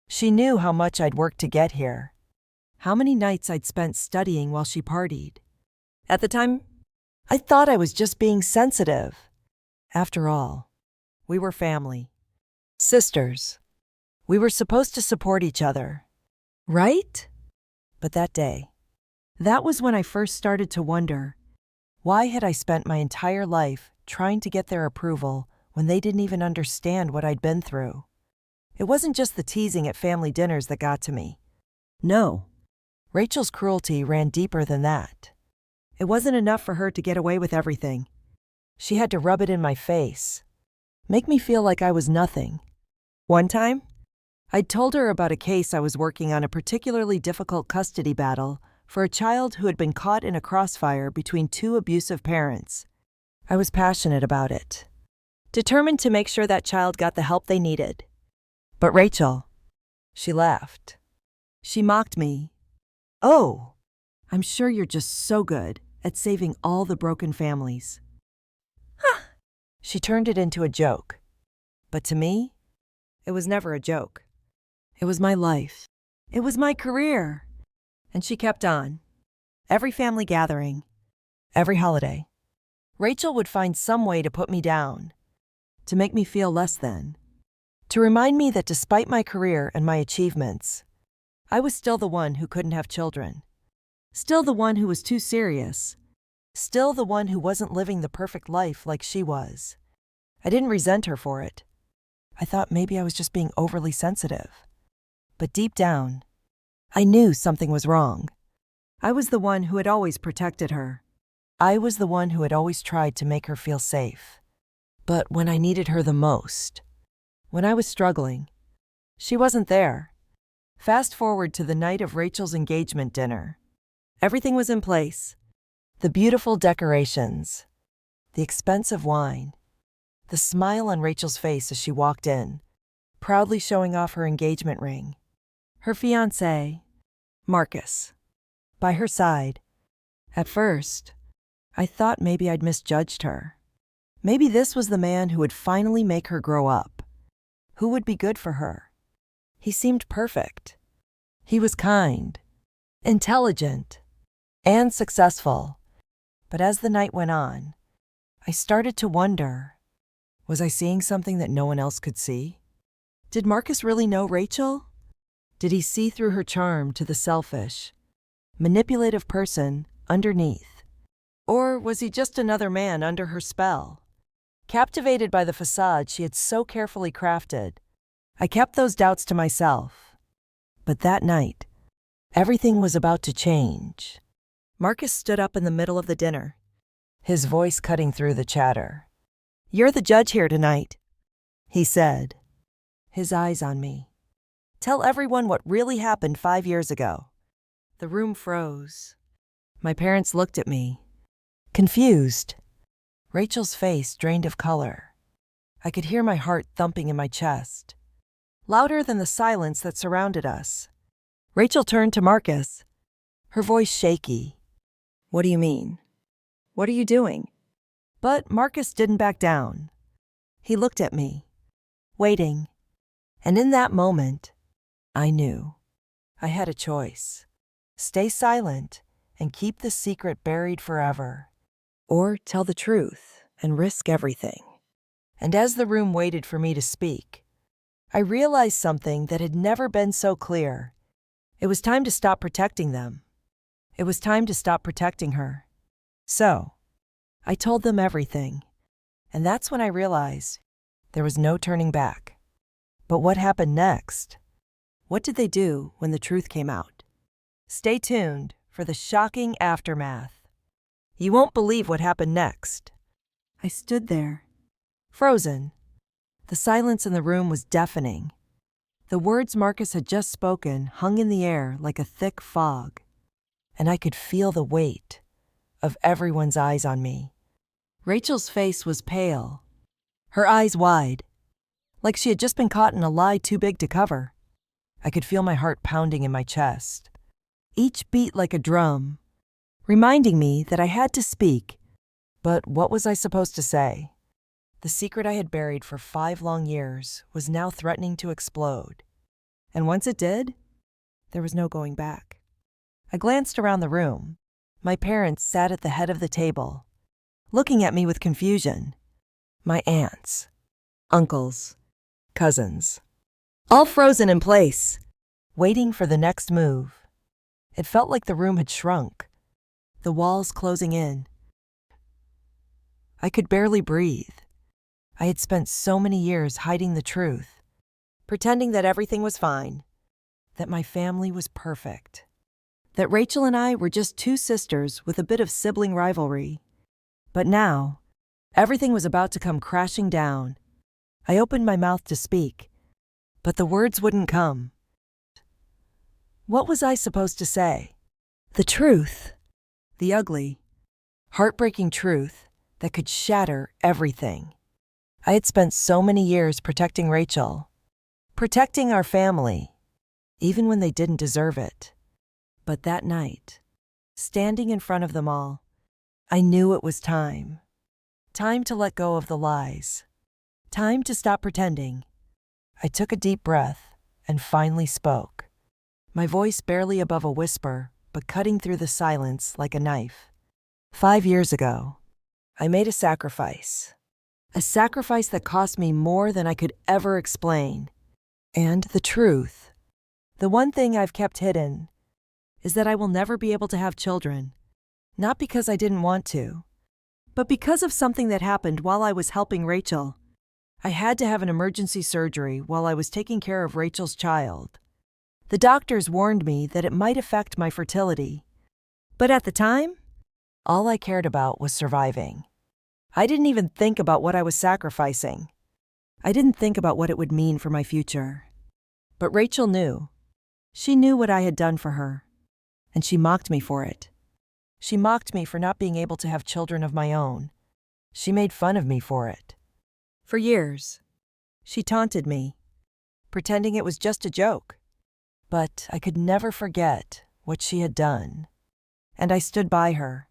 She knew how much I'd worked to get here, how many nights I'd spent studying while she partied. At the time, I thought I was just being sensitive. After all, we were family, sisters. We were supposed to support each other, right? But that day, that was when I first started to wonder, why had I spent my entire life trying to get their approval when they didn't even understand what I'd been through? It wasn't just the teasing at family dinners that got to me. No, Rachel's cruelty ran deeper than that. It wasn't enough for her to get away with everything. She had to rub it in my face, make me feel like I was nothing. One time, I'd told her about a case I was working on, a particularly difficult custody battle for a child who had been caught in a crossfire between two abusive parents. I was passionate about it, determined to make sure that child got the help they needed. But Rachel, she laughed. She mocked me. "Oh, I'm sure you're just so good at saving all the broken families." She turned it into a joke. But to me, it was never a joke. It was my life. It was my career. And she kept on. Every family gathering, every holiday, Rachel would find some way to put me down, to make me feel less than, to remind me that despite my career and my achievements, I was still the one who couldn't have children, still the one who was too serious, still the one who wasn't living the perfect life like she was. I didn't resent her for it. I thought maybe I was just being overly sensitive. But deep down, I knew something was wrong. I was the one who had always protected her. I was the one who had always tried to make her feel safe. But when I needed her the most, when I was struggling, she wasn't there. Fast forward to the night of Rachel's engagement dinner. Everything was in place. The beautiful decorations, the expensive wine, the smile on Rachel's face as she walked in, proudly showing off her engagement ring. Her fiancé, Marcus, by her side. At first, I thought maybe I'd misjudged her. Maybe this was the man who would finally make her grow up, who would be good for her. He seemed perfect. He was kind, intelligent, and successful. But as the night went on, I started to wonder, was I seeing something that no one else could see? Did Marcus really know Rachel? Did he see through her charm to the selfish, manipulative person underneath? Or was he just another man under her spell, captivated by the facade she had so carefully crafted? I kept those doubts to myself. But that night, everything was about to change. Marcus stood up in the middle of the dinner, his voice cutting through the chatter. "You're the judge here tonight," he said, his eyes on me. "Tell everyone what really happened 5 years ago." The room froze. My parents looked at me, confused. Rachel's face drained of color. I could hear my heart thumping in my chest, louder than the silence that surrounded us. Rachel turned to Marcus, her voice shaky. "What do you mean? What are you doing?" But Marcus didn't back down. He looked at me, waiting. And in that moment, I knew I had a choice. Stay silent and keep the secret buried forever, or tell the truth and risk everything. And as the room waited for me to speak, I realized something that had never been so clear. It was time to stop protecting them. It was time to stop protecting her. So, I told them everything. And that's when I realized there was no turning back. But what happened next? What did they do when the truth came out? Stay tuned for the shocking aftermath. You won't believe what happened next. I stood there, frozen. The silence in the room was deafening. The words Marcus had just spoken hung in the air like a thick fog, and I could feel the weight of everyone's eyes on me. Rachel's face was pale, her eyes wide, like she had just been caught in a lie too big to cover. I could feel my heart pounding in my chest, each beat like a drum, reminding me that I had to speak. But what was I supposed to say? The secret I had buried for 5 long years was now threatening to explode. And once it did, there was no going back. I glanced around the room. My parents sat at the head of the table, looking at me with confusion. My aunts, uncles, cousins, all frozen in place, waiting for the next move. It felt like the room had shrunk, the walls closing in. I could barely breathe. I had spent so many years hiding the truth, pretending that everything was fine, that my family was perfect. that Rachel and I were just two sisters with a bit of sibling rivalry. But now, everything was about to come crashing down. I opened my mouth to speak, but the words wouldn't come. What was I supposed to say? The truth. The ugly, heartbreaking truth that could shatter everything. I had spent so many years protecting Rachel, protecting our family, even when they didn't deserve it. But that night, standing in front of them all, I knew it was time. Time to let go of the lies. Time to stop pretending. I took a deep breath and finally spoke. My voice barely above a whisper, but cutting through the silence like a knife. 5 years ago, I made a sacrifice. A sacrifice that cost me more than I could ever explain. And the truth, the one thing I've kept hidden, is that I will never be able to have children. Not because I didn't want to, but because of something that happened while I was helping Rachel. I had to have an emergency surgery while I was taking care of Rachel's child. The doctors warned me that it might affect my fertility. But at the time, all I cared about was surviving. I didn't even think about what I was sacrificing. I didn't think about what it would mean for my future. But Rachel knew. She knew what I had done for her. And she mocked me for it. She mocked me for not being able to have children of my own. She made fun of me for it. For years, she taunted me, pretending it was just a joke. But I could never forget what she had done. And I stood by her.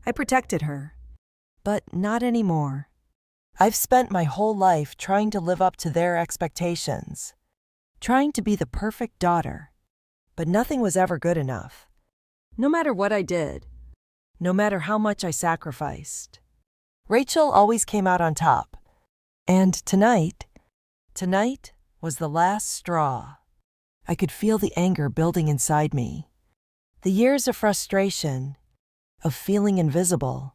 I protected her. But not anymore. I've spent my whole life trying to live up to their expectations, trying to be the perfect daughter. But nothing was ever good enough. No matter what I did, no matter how much I sacrificed, Rachel always came out on top. And tonight was the last straw. I could feel the anger building inside me. The years of frustration, of feeling invisible,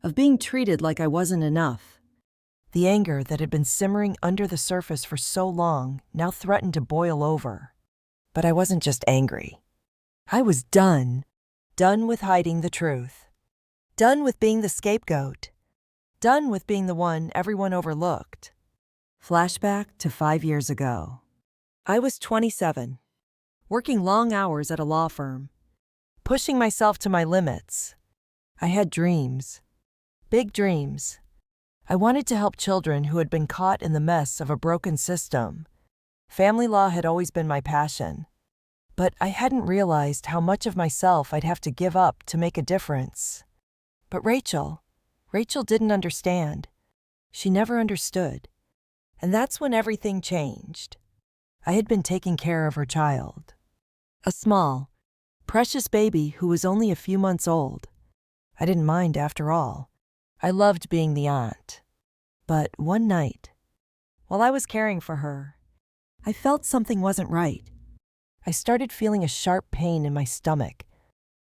of being treated like I wasn't enough. The anger that had been simmering under the surface for so long now threatened to boil over. But I wasn't just angry. I was done. Done with hiding the truth. Done with being the scapegoat. Done with being the one everyone overlooked. Flashback to 5 years ago. I was 27, working long hours at a law firm, pushing myself to my limits. I had dreams, big dreams. I wanted to help children who had been caught in the mess of a broken system. Family law had always been my passion, but I hadn't realized how much of myself I'd have to give up to make a difference. But Rachel didn't understand. She never understood. And that's when everything changed. I had been taking care of her child. A small, precious baby who was only a few months old. I didn't mind after all. I loved being the aunt. But one night, while I was caring for her, I felt something wasn't right. I started feeling a sharp pain in my stomach,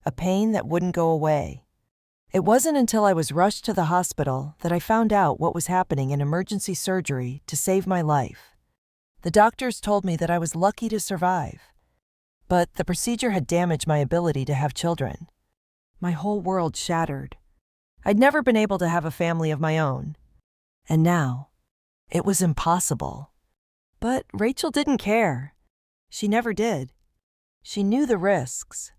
a pain that wouldn't go away. It wasn't until I was rushed to the hospital that I found out what was happening in emergency surgery to save my life. The doctors told me that I was lucky to survive, but the procedure had damaged my ability to have children. My whole world shattered. I'd never been able to have a family of my own. And now, it was impossible. But Rachel didn't care. She never did. She knew the risks.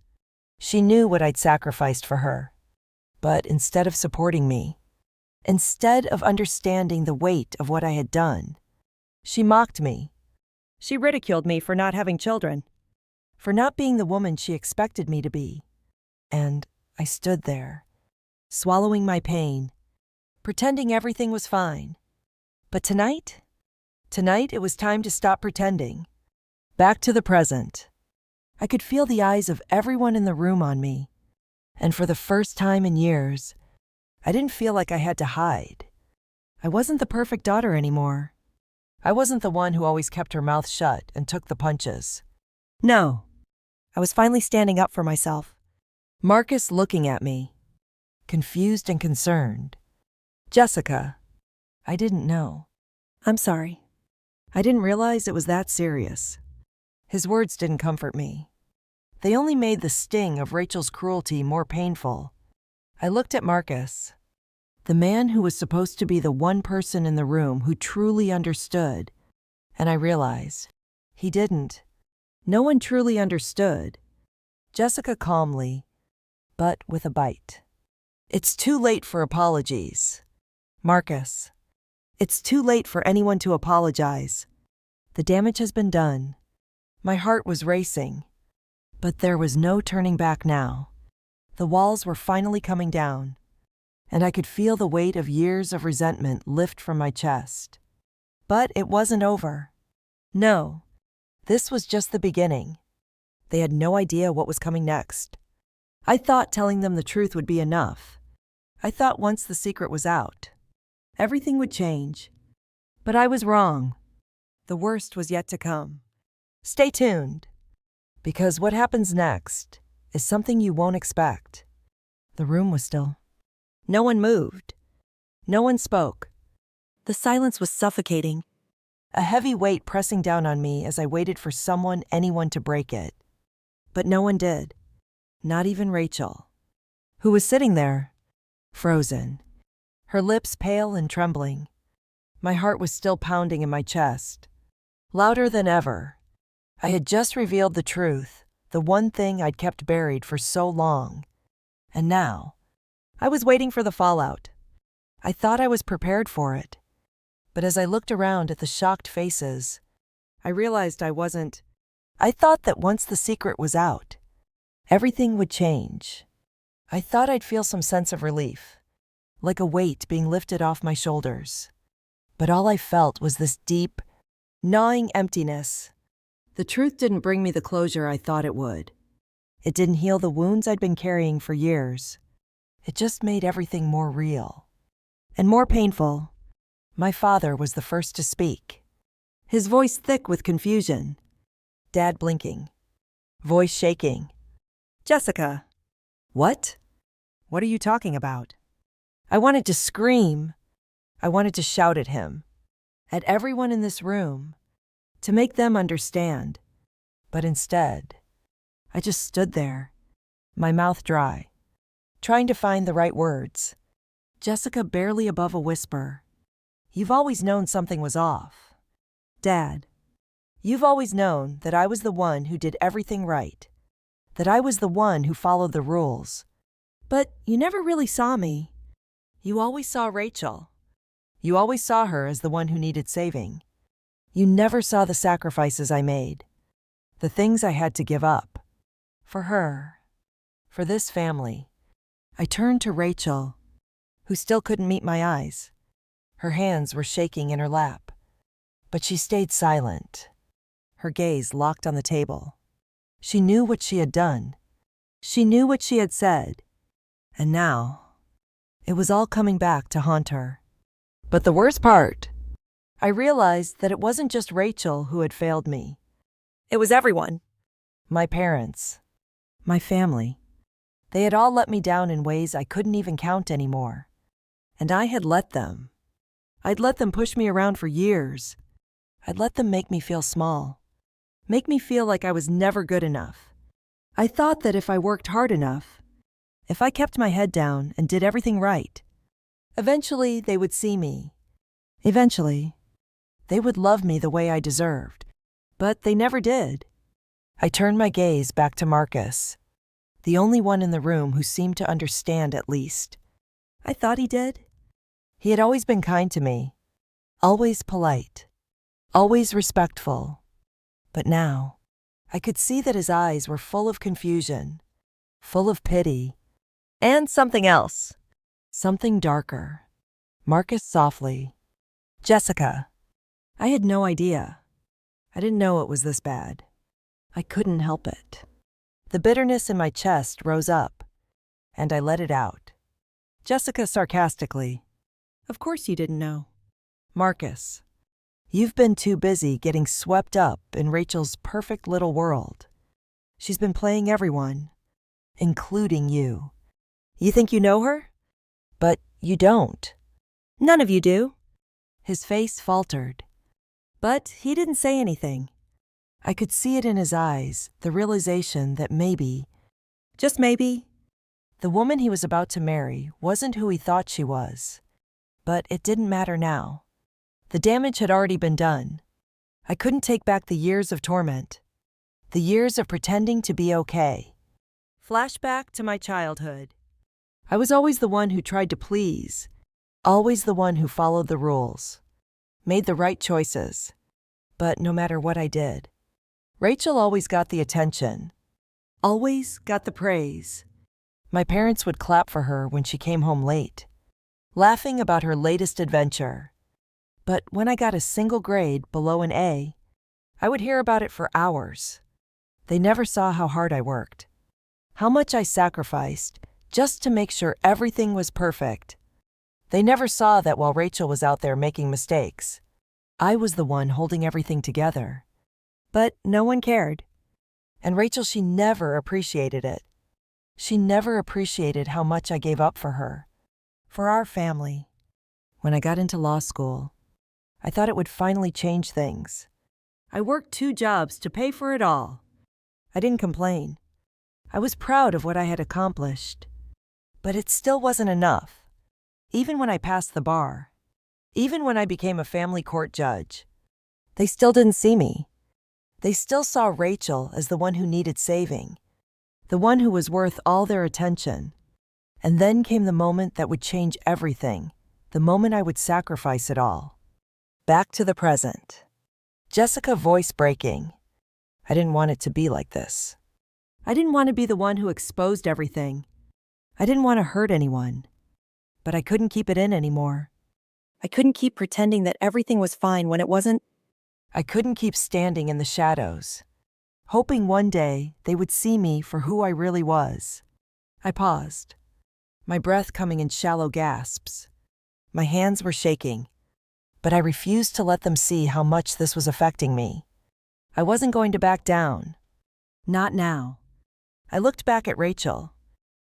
She knew what I'd sacrificed for her. But instead of supporting me, instead of understanding the weight of what I had done, she mocked me. She ridiculed me for not having children, for not being the woman she expected me to be. And I stood there, swallowing my pain, pretending everything was fine. But tonight it was time to stop pretending. Back to the present. I could feel the eyes of everyone in the room on me. And for the first time in years, I didn't feel like I had to hide. I wasn't the perfect daughter anymore. I wasn't the one who always kept her mouth shut and took the punches. No, I was finally standing up for myself. Marcus looking at me, confused and concerned. Jessica, I didn't know. I'm sorry. I didn't realize it was that serious. His words didn't comfort me. They only made the sting of Rachel's cruelty more painful. I looked at Marcus, the man who was supposed to be the one person in the room who truly understood, and I realized he didn't. No one truly understood. Jessica calmly, but with a bite. It's too late for apologies. Marcus, it's too late for anyone to apologize. The damage has been done. My heart was racing, but there was no turning back now. The walls were finally coming down, and I could feel the weight of years of resentment lift from my chest. But it wasn't over. No, this was just the beginning. They had no idea what was coming next. I thought telling them the truth would be enough. I thought once the secret was out, everything would change. But I was wrong. The worst was yet to come. Stay tuned, because what happens next is something you won't expect. The room was still. No one moved. No one spoke. The silence was suffocating, a heavy weight pressing down on me as I waited for anyone to break it. But no one did. Not even Rachel, who was sitting there, frozen, her lips pale and trembling. My heart was still pounding in my chest, louder than ever. I had just revealed the truth, the one thing I'd kept buried for so long. And now, I was waiting for the fallout. I thought I was prepared for it. But as I looked around at the shocked faces, I realized I wasn't. I thought that once the secret was out, everything would change. I thought I'd feel some sense of relief, like a weight being lifted off my shoulders. But all I felt was this deep, gnawing emptiness. The truth didn't bring me the closure I thought it would. It didn't heal the wounds I'd been carrying for years. It just made everything more real and more painful. My father was the first to speak, his voice thick with confusion. Dad blinking, voice shaking. Jessica. What? What are you talking about? I wanted to scream. I wanted to shout at him, at everyone in this room, to make them understand. But instead, I just stood there, my mouth dry, trying to find the right words. Jessica barely above a whisper. You've always known something was off. Dad, you've always known that I was the one who did everything right, that I was the one who followed the rules. But you never really saw me. You always saw Rachel. You always saw her as the one who needed saving. You never saw the sacrifices I made, the things I had to give up. For her, for this family. I turned to Rachel, who still couldn't meet my eyes. Her hands were shaking in her lap, but she stayed silent, her gaze locked on the table. She knew what she had done. She knew what she had said. And now, it was all coming back to haunt her. But the worst part, I realized that it wasn't just Rachel who had failed me. It was everyone. My parents, my family. They had all let me down in ways I couldn't even count anymore. And I had let them. I'd let them push me around for years. I'd let them make me feel small, make me feel like I was never good enough. I thought that if I worked hard enough, if I kept my head down and did everything right, eventually they would see me. Eventually, they would love me the way I deserved. But they never did. I turned my gaze back to Marcus, the only one in the room who seemed to understand at least. I thought he did. He had always been kind to me, always polite, always respectful. But now, I could see that his eyes were full of confusion, full of pity, and something else, something darker. Marcus softly. Jessica. I had no idea. I didn't know it was this bad. I couldn't help it. The bitterness in my chest rose up, and I let it out. Jessica sarcastically. Of course you didn't know. Marcus, you've been too busy getting swept up in Rachel's perfect little world. She's been playing everyone, including you. You think you know her? But you don't. None of you do. His face faltered. But he didn't say anything. I could see it in his eyes, the realization that maybe, just maybe, the woman he was about to marry wasn't who he thought she was. But it didn't matter now. The damage had already been done. I couldn't take back the years of torment, the years of pretending to be okay. Flashback to my childhood. I was always the one who tried to please, always the one who followed the rules, made the right choices. But no matter what I did, Rachel always got the attention, always got the praise. My parents would clap for her when she came home late, laughing about her latest adventure. But when I got a single grade below an A, I would hear about it for hours. They never saw how hard I worked, how much I sacrificed just to make sure everything was perfect. They never saw that while Rachel was out there making mistakes, I was the one holding everything together. But no one cared. And Rachel, she never appreciated it. She never appreciated how much I gave up for her, for our family. When I got into law school, I thought it would finally change things. I worked 2 jobs to pay for it all. I didn't complain. I was proud of what I had accomplished. But it still wasn't enough. Even when I passed the bar, even when I became a family court judge, they still didn't see me. They still saw Rachel as the one who needed saving, the one who was worth all their attention. And then came the moment that would change everything, the moment I would sacrifice it all. Back to the present. Jessica, voice breaking. I didn't want it to be like this. I didn't want to be the one who exposed everything. I didn't want to hurt anyone. But I couldn't keep it in anymore. I couldn't keep pretending that everything was fine when it wasn't. I couldn't keep standing in the shadows, hoping one day they would see me for who I really was. I paused, my breath coming in shallow gasps. My hands were shaking, but I refused to let them see how much this was affecting me. I wasn't going to back down. Not now. I looked back at Rachel.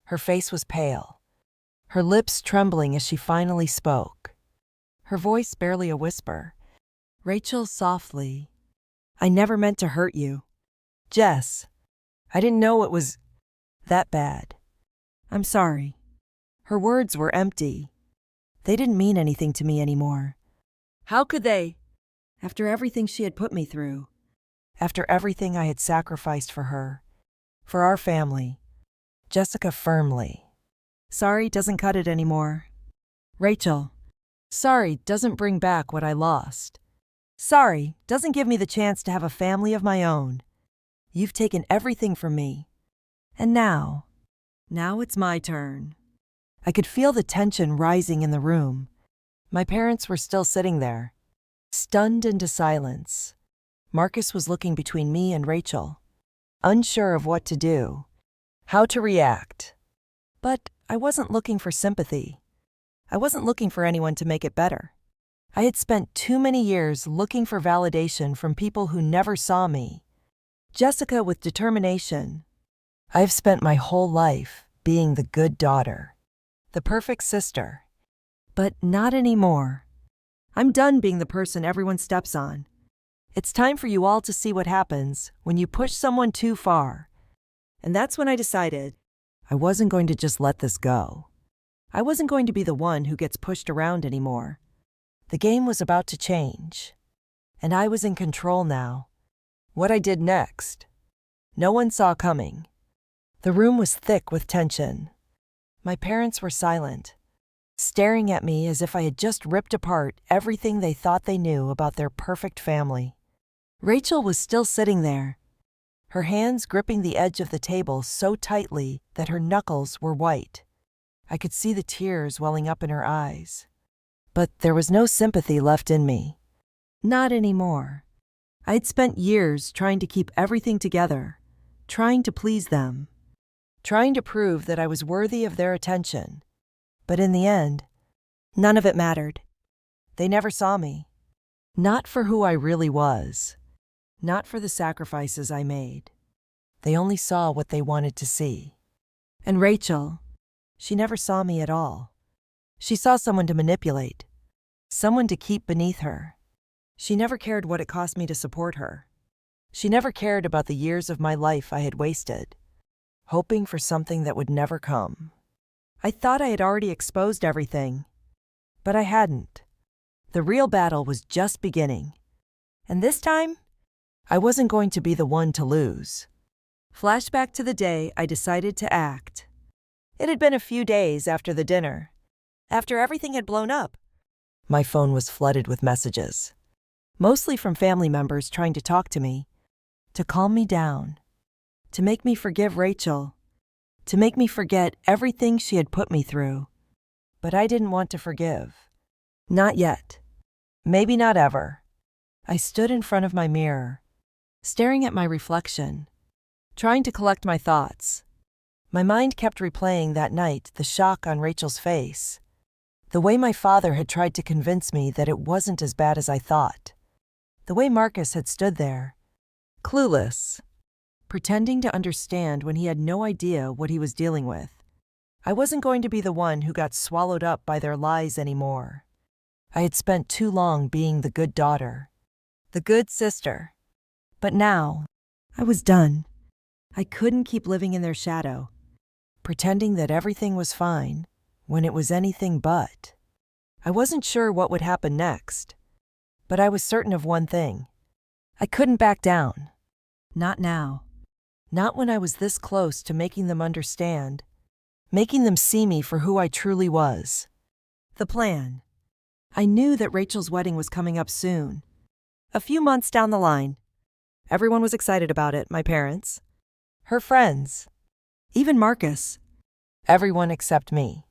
Her face was pale, her lips trembling as she finally spoke. Her voice barely a whisper. Rachel, softly. I never meant to hurt you. Jess, I didn't know it was that bad. I'm sorry. Her words were empty. They didn't mean anything to me anymore. How could they? After everything she had put me through. After everything I had sacrificed for her. For our family. Jessica, firmly. Sorry doesn't cut it anymore. Rachel, sorry doesn't bring back what I lost. Sorry doesn't give me the chance to have a family of my own. You've taken everything from me. And now it's my turn. I could feel the tension rising in the room. My parents were still sitting there, stunned into silence. Marcus was looking between me and Rachel, unsure of what to do, how to react. But I wasn't looking for sympathy. I wasn't looking for anyone to make it better. I had spent too many years looking for validation from people who never saw me. Jessica, with determination. I've spent my whole life being the good daughter, the perfect sister. But not anymore. I'm done being the person everyone steps on. It's time for you all to see what happens when you push someone too far. And that's when I decided I wasn't going to just let this go. I wasn't going to be the one who gets pushed around anymore. The game was about to change, and I was in control now. What I did next, no one saw coming. The room was thick with tension. My parents were silent, staring at me as if I had just ripped apart everything they thought they knew about their perfect family. Rachel was still sitting there, her hands gripping the edge of the table so tightly that her knuckles were white. I could see the tears welling up in her eyes. But there was no sympathy left in me. Not anymore. I'd spent years trying to keep everything together, trying to please them, trying to prove that I was worthy of their attention. But in the end, none of it mattered. They never saw me. Not for who I really was. Not for the sacrifices I made. They only saw what they wanted to see. And Rachel, she never saw me at all. She saw someone to manipulate, someone to keep beneath her. She never cared what it cost me to support her. She never cared about the years of my life I had wasted, hoping for something that would never come. I thought I had already exposed everything, but I hadn't. The real battle was just beginning. And this time, I wasn't going to be the one to lose. Flashback to the day I decided to act. It had been a few days after the dinner, after everything had blown up. My phone was flooded with messages, mostly from family members trying to talk to me, to calm me down, to make me forgive Rachel, to make me forget everything she had put me through. But I didn't want to forgive. Not yet. Maybe not ever. I stood in front of my mirror, staring at my reflection, trying to collect my thoughts. My mind kept replaying that night, the shock on Rachel's face, the way my father had tried to convince me that it wasn't as bad as I thought, the way Marcus had stood there, clueless, pretending to understand when he had no idea what he was dealing with. I wasn't going to be the one who got swallowed up by their lies anymore. I had spent too long being the good daughter, the good sister. But now, I was done. I couldn't keep living in their shadow, pretending that everything was fine when it was anything but. I wasn't sure what would happen next, but I was certain of one thing. I couldn't back down. Not now. Not when I was this close to making them understand, making them see me for who I truly was. The plan. I knew that Rachel's wedding was coming up soon, a few months down the line. Everyone was excited about it, my parents, her friends, even Marcus. Everyone except me.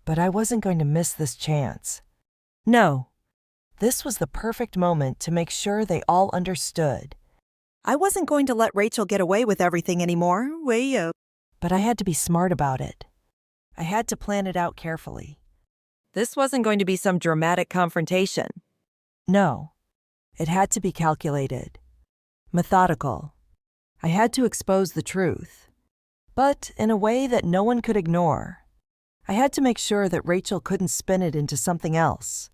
But I wasn't going to miss this chance. No. This was the perfect moment to make sure they all understood. I wasn't going to let Rachel get away with everything anymore, but I had to be smart about it. I had to plan it out carefully. This wasn't going to be some dramatic confrontation. No. It had to be calculated, methodical. I had to expose the truth, but in a way that no one could ignore. I had to make sure that Rachel couldn't spin it into something else.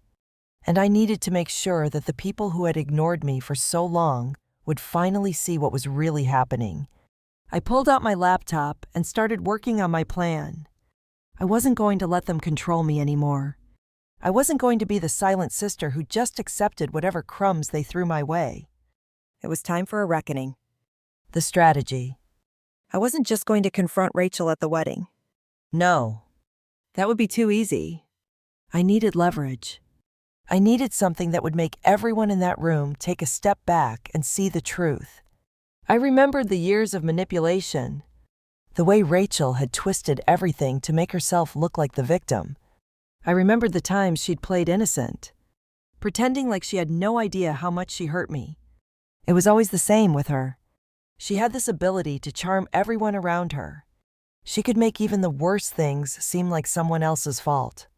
And I needed to make sure that the people who had ignored me for so long would finally see what was really happening. I pulled out my laptop and started working on my plan. I wasn't going to let them control me anymore. I wasn't going to be the silent sister who just accepted whatever crumbs they threw my way. It was time for a reckoning. The strategy. I wasn't just going to confront Rachel at the wedding. No. That would be too easy. I needed leverage. I needed something that would make everyone in that room take a step back and see the truth. I remembered the years of manipulation, the way Rachel had twisted everything to make herself look like the victim. I remembered the times she'd played innocent, pretending like she had no idea how much she hurt me. It was always the same with her. She had this ability to charm everyone around her. She could make even the worst things seem like someone else's fault.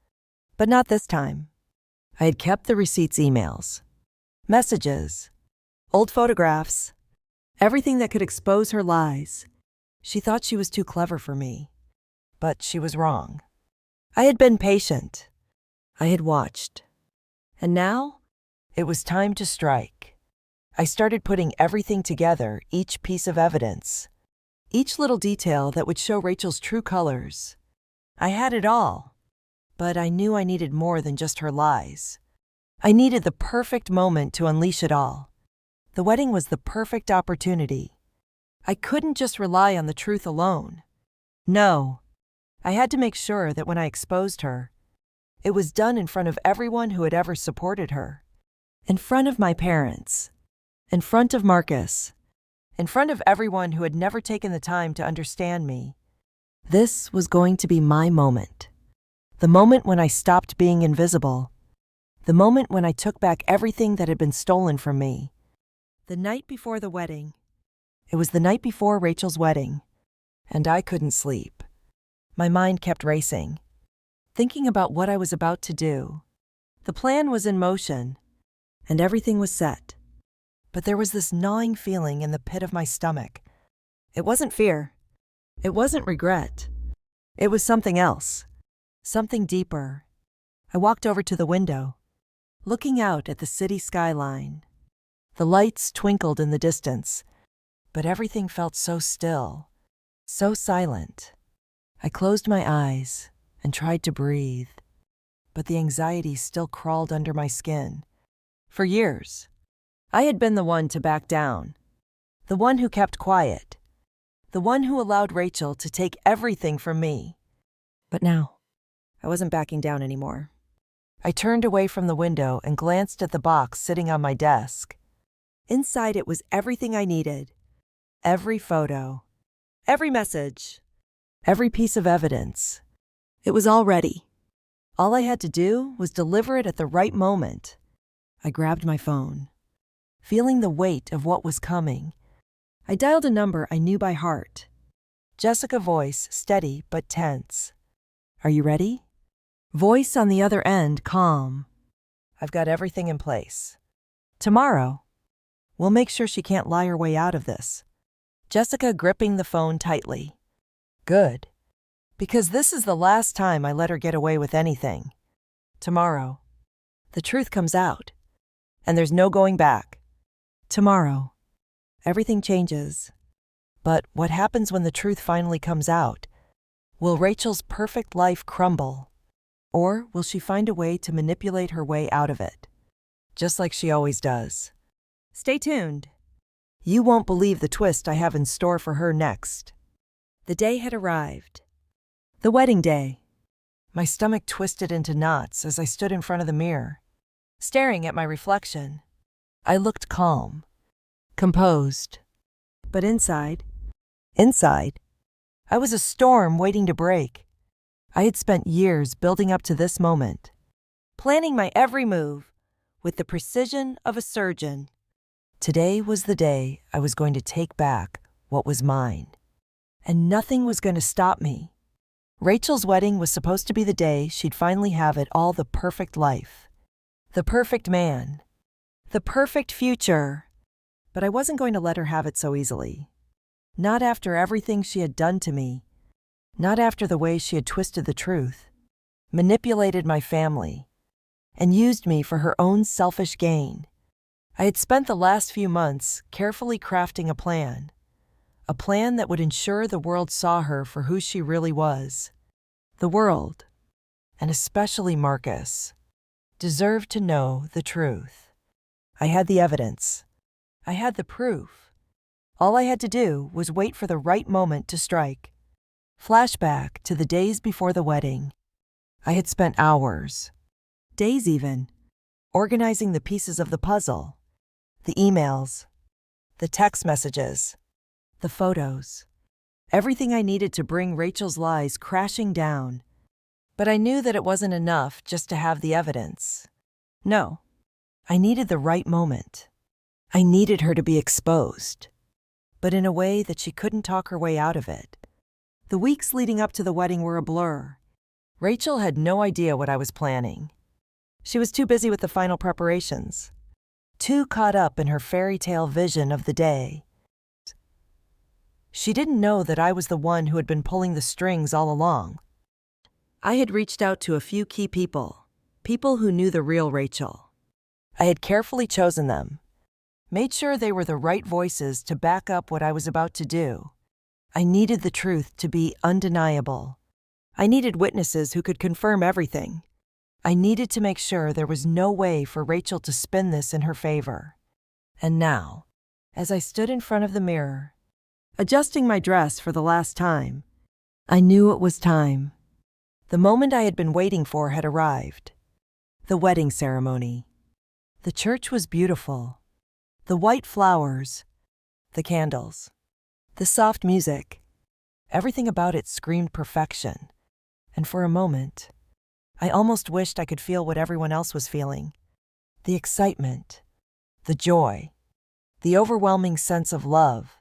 But not this time. I had kept the receipts, emails, messages, old photographs, everything that could expose her lies. She thought she was too clever for me, but she was wrong. I had been patient. I had watched. And now, it was time to strike. I started putting everything together, each piece of evidence, each little detail that would show Rachel's true colors. I had it all, but I knew I needed more than just her lies. I needed the perfect moment to unleash it all. The wedding was the perfect opportunity. I couldn't just rely on the truth alone. No. I had to make sure that when I exposed her, it was done in front of everyone who had ever supported her. In front of my parents. In front of Marcus. In front of everyone who had never taken the time to understand me. This was going to be my moment. The moment when I stopped being invisible. The moment when I took back everything that had been stolen from me. The night before the wedding. It was the night before Rachel's wedding, and I couldn't sleep. My mind kept racing, thinking about what I was about to do. The plan was in motion, and everything was set. But there was this gnawing feeling in the pit of my stomach. It wasn't fear. It wasn't regret. It was something else. Something deeper. I walked over to the window, looking out at the city skyline. The lights twinkled in the distance, but everything felt so still, so silent. I closed my eyes and tried to breathe, but the anxiety still crawled under my skin. For years, I had been the one to back down, the one who kept quiet, the one who allowed Rachel to take everything from me. But now, I wasn't backing down anymore. I turned away from the window and glanced at the box sitting on my desk. Inside it was everything I needed. Every photo, every message, every piece of evidence. It was all ready. All I had to do was deliver it at the right moment. I grabbed my phone. Feeling the weight of what was coming, I dialed a number I knew by heart. Jessica's voice, steady but tense. "Are you ready?" Voice on the other end, calm. "I've got everything in place. Tomorrow, we'll make sure she can't lie her way out of this." Jessica gripping the phone tightly. Good. Because this is the last time I let her get away with anything. Tomorrow, the truth comes out, and there's no going back. Tomorrow, everything changes. But what happens when the truth finally comes out? Will Rachel's perfect life crumble? Or will she find a way to manipulate her way out of it? Just like she always does. Stay tuned. You won't believe the twist I have in store for her next. The day had arrived. The wedding day. My stomach twisted into knots as I stood in front of the mirror, staring at my reflection. I looked calm, composed. But inside, I was a storm waiting to break. I had spent years building up to this moment, planning my every move with the precision of a surgeon. Today was the day I was going to take back what was mine, and nothing was going to stop me. Rachel's wedding was supposed to be the day she'd finally have it all: the perfect life, the perfect man, the perfect future. But I wasn't going to let her have it so easily. Not after everything she had done to me. Not after the way she had twisted the truth, manipulated my family, and used me for her own selfish gain. I had spent the last few months carefully crafting a plan that would ensure the world saw her for who she really was. The world, and especially Marcus, deserved to know the truth. I had the evidence. I had the proof. All I had to do was wait for the right moment to strike. Flashback to the days before the wedding. I had spent hours, days even, organizing the pieces of the puzzle. The emails, the text messages, the photos. Everything I needed to bring Rachel's lies crashing down. But I knew that it wasn't enough just to have the evidence. No, I needed the right moment. I needed her to be exposed, but in a way that she couldn't talk her way out of it. The weeks leading up to the wedding were a blur. Rachel had no idea what I was planning. She was too busy with the final preparations, too caught up in her fairy tale vision of the day. She didn't know that I was the one who had been pulling the strings all along. I had reached out to a few key people who knew the real Rachel. I had carefully chosen them, made sure they were the right voices to back up what I was about to do. I needed the truth to be undeniable. I needed witnesses who could confirm everything. I needed to make sure there was no way for Rachel to spin this in her favor. And now, as I stood in front of the mirror, adjusting my dress for the last time, I knew it was time. The moment I had been waiting for had arrived. The wedding ceremony. The church was beautiful. The white flowers, the candles, the soft music. Everything about it screamed perfection. And for a moment, I almost wished I could feel what everyone else was feeling. The excitement, the joy, the overwhelming sense of love.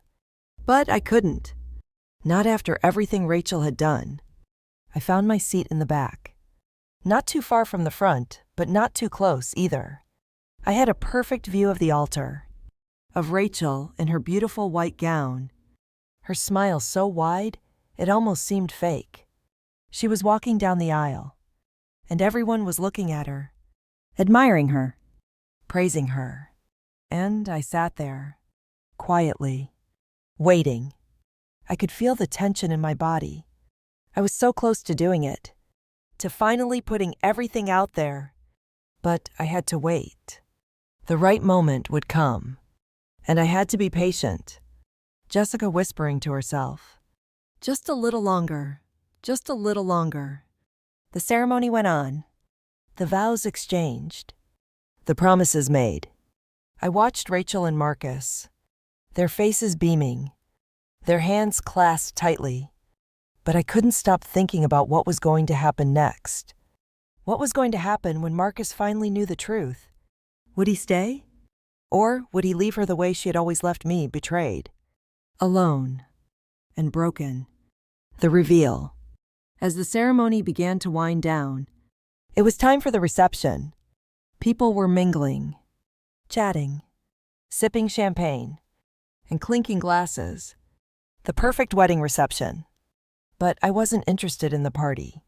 But I couldn't. Not after everything Rachel had done. I found my seat in the back. Not too far from the front, but not too close either. I had a perfect view of the altar, of Rachel in her beautiful white gown, her smile so wide it almost seemed fake. She was walking down the aisle, and everyone was looking at her, admiring her, praising her. And I sat there, quietly, waiting. I could feel the tension in my body. I was so close to doing it, to finally putting everything out there. But I had to wait. The right moment would come, and I had to be patient. Jessica whispering to herself, "Just a little longer, just a little longer." The ceremony went on, the vows exchanged, the promises made. I watched Rachel and Marcus, their faces beaming, their hands clasped tightly, but I couldn't stop thinking about what was going to happen next. What was going to happen when Marcus finally knew the truth? Would he stay? Or would he leave her the way she had always left me, betrayed? Alone and broken. The reveal. As the ceremony began to wind down, it was time for the reception. People were mingling, chatting, sipping champagne, and clinking glasses. The perfect wedding reception. But I wasn't interested in the party.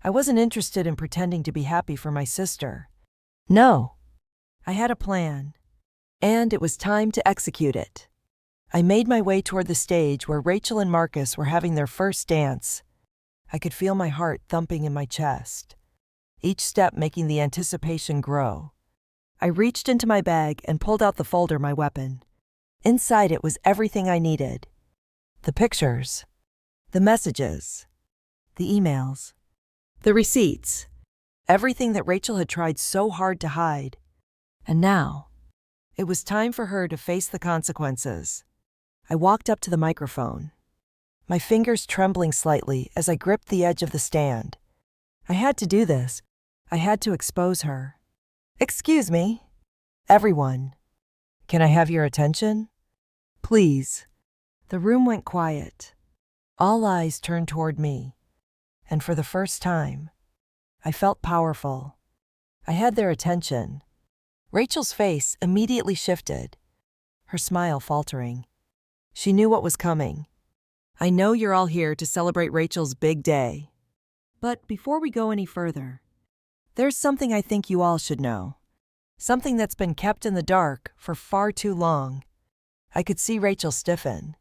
I wasn't interested in pretending to be happy for my sister. No, I had a plan, and it was time to execute it. I made my way toward the stage where Rachel and Marcus were having their first dance. I could feel my heart thumping in my chest, each step making the anticipation grow. I reached into my bag and pulled out the folder, my weapon. Inside it was everything I needed. The pictures, the messages, the emails, the receipts, everything that Rachel had tried so hard to hide. And now, it was time for her to face the consequences. I walked up to the microphone, my fingers trembling slightly as I gripped the edge of the stand. I had to do this. I had to expose her. "Excuse me, everyone. Can I have your attention? Please." The room went quiet. All eyes turned toward me. And for the first time, I felt powerful. I had their attention. Rachel's face immediately shifted, her smile faltering. She knew what was coming. "I know you're all here to celebrate Rachel's big day. But before we go any further, there's something I think you all should know. Something that's been kept in the dark for far too long." I could see Rachel stiffen.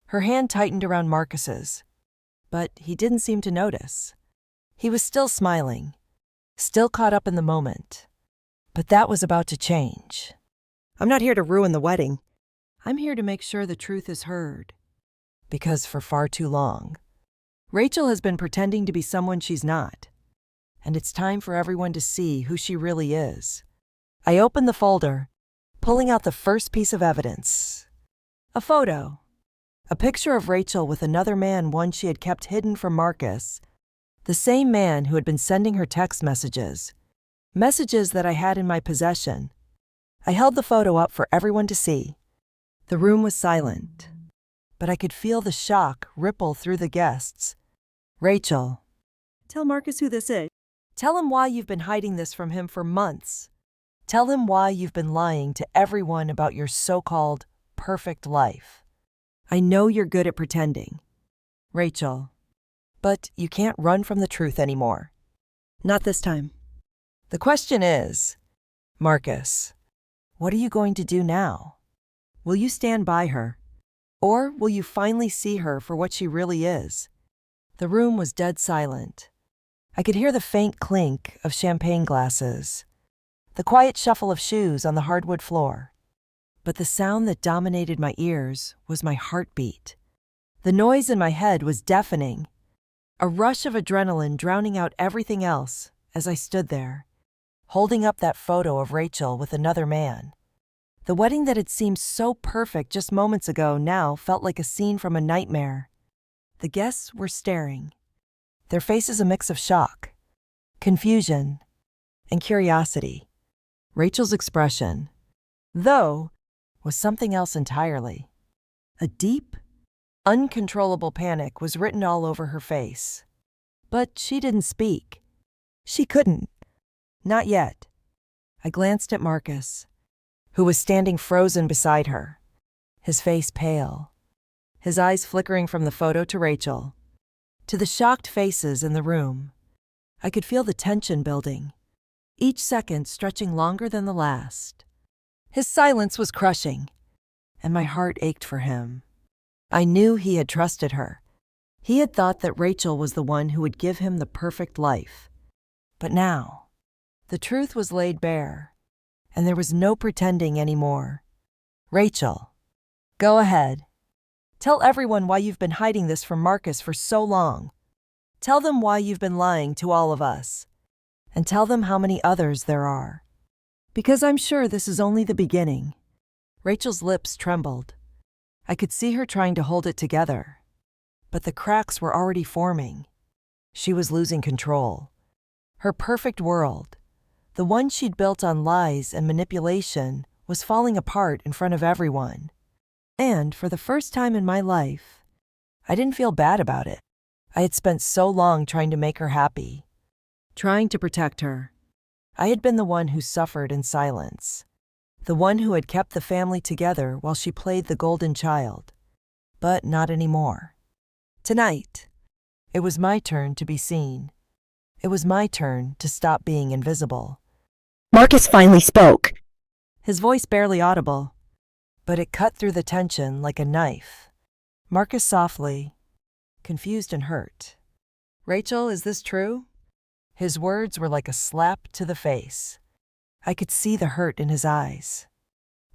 Her hand tightened around Marcus's, but he didn't seem to notice. He was still smiling, still caught up in the moment. But that was about to change. "I'm not here to ruin the wedding. I'm here to make sure the truth is heard. Because for far too long, Rachel has been pretending to be someone she's not. And it's time for everyone to see who she really is." I opened the folder, pulling out the first piece of evidence. A photo. A picture of Rachel with another man, one she had kept hidden from Marcus. The same man who had been sending her text messages. Messages that I had in my possession. I held the photo up for everyone to see. The room was silent, but I could feel the shock ripple through the guests. "Rachel, tell Marcus who this is. Tell him why you've been hiding this from him for months. Tell him why you've been lying to everyone about your so-called perfect life. I know you're good at pretending, Rachel, but you can't run from the truth anymore. Not this time. The question is, Marcus, what are you going to do now? Will you stand by her? Or will you finally see her for what she really is?" The room was dead silent. I could hear the faint clink of champagne glasses, the quiet shuffle of shoes on the hardwood floor. But the sound that dominated my ears was my heartbeat. The noise in my head was deafening, a rush of adrenaline drowning out everything else as I stood there, holding up that photo of Rachel with another man. The wedding that had seemed so perfect just moments ago now felt like a scene from a nightmare. The guests were staring, their faces a mix of shock, confusion, and curiosity. Rachel's expression, though, was something else entirely. A deep, uncontrollable panic was written all over her face. But she didn't speak. She couldn't. Not yet. I glanced at Marcus, who was standing frozen beside her, his face pale, his eyes flickering from the photo to Rachel, to the shocked faces in the room. I could feel the tension building, each second stretching longer than the last. His silence was crushing, and my heart ached for him. I knew he had trusted her. He had thought that Rachel was the one who would give him the perfect life. But now, the truth was laid bare, and there was no pretending anymore. Rachel, go ahead. Tell everyone why you've been hiding this from Marcus for so long. Tell them why you've been lying to all of us. And tell them how many others there are. Because I'm sure this is only the beginning. Rachel's lips trembled. I could see her trying to hold it together. But the cracks were already forming. She was losing control. Her perfect world, the one she'd built on lies and manipulation, was falling apart in front of everyone. And for the first time in my life, I didn't feel bad about it. I had spent so long trying to make her happy, trying to protect her. I had been the one who suffered in silence, the one who had kept the family together while she played the golden child. But not anymore. Tonight, it was my turn to be seen. It was my turn to stop being invisible. Marcus finally spoke. His voice barely audible, but it cut through the tension like a knife. Marcus softly, confused and hurt. Rachel, is this true? His words were like a slap to the face. I could see the hurt in his eyes.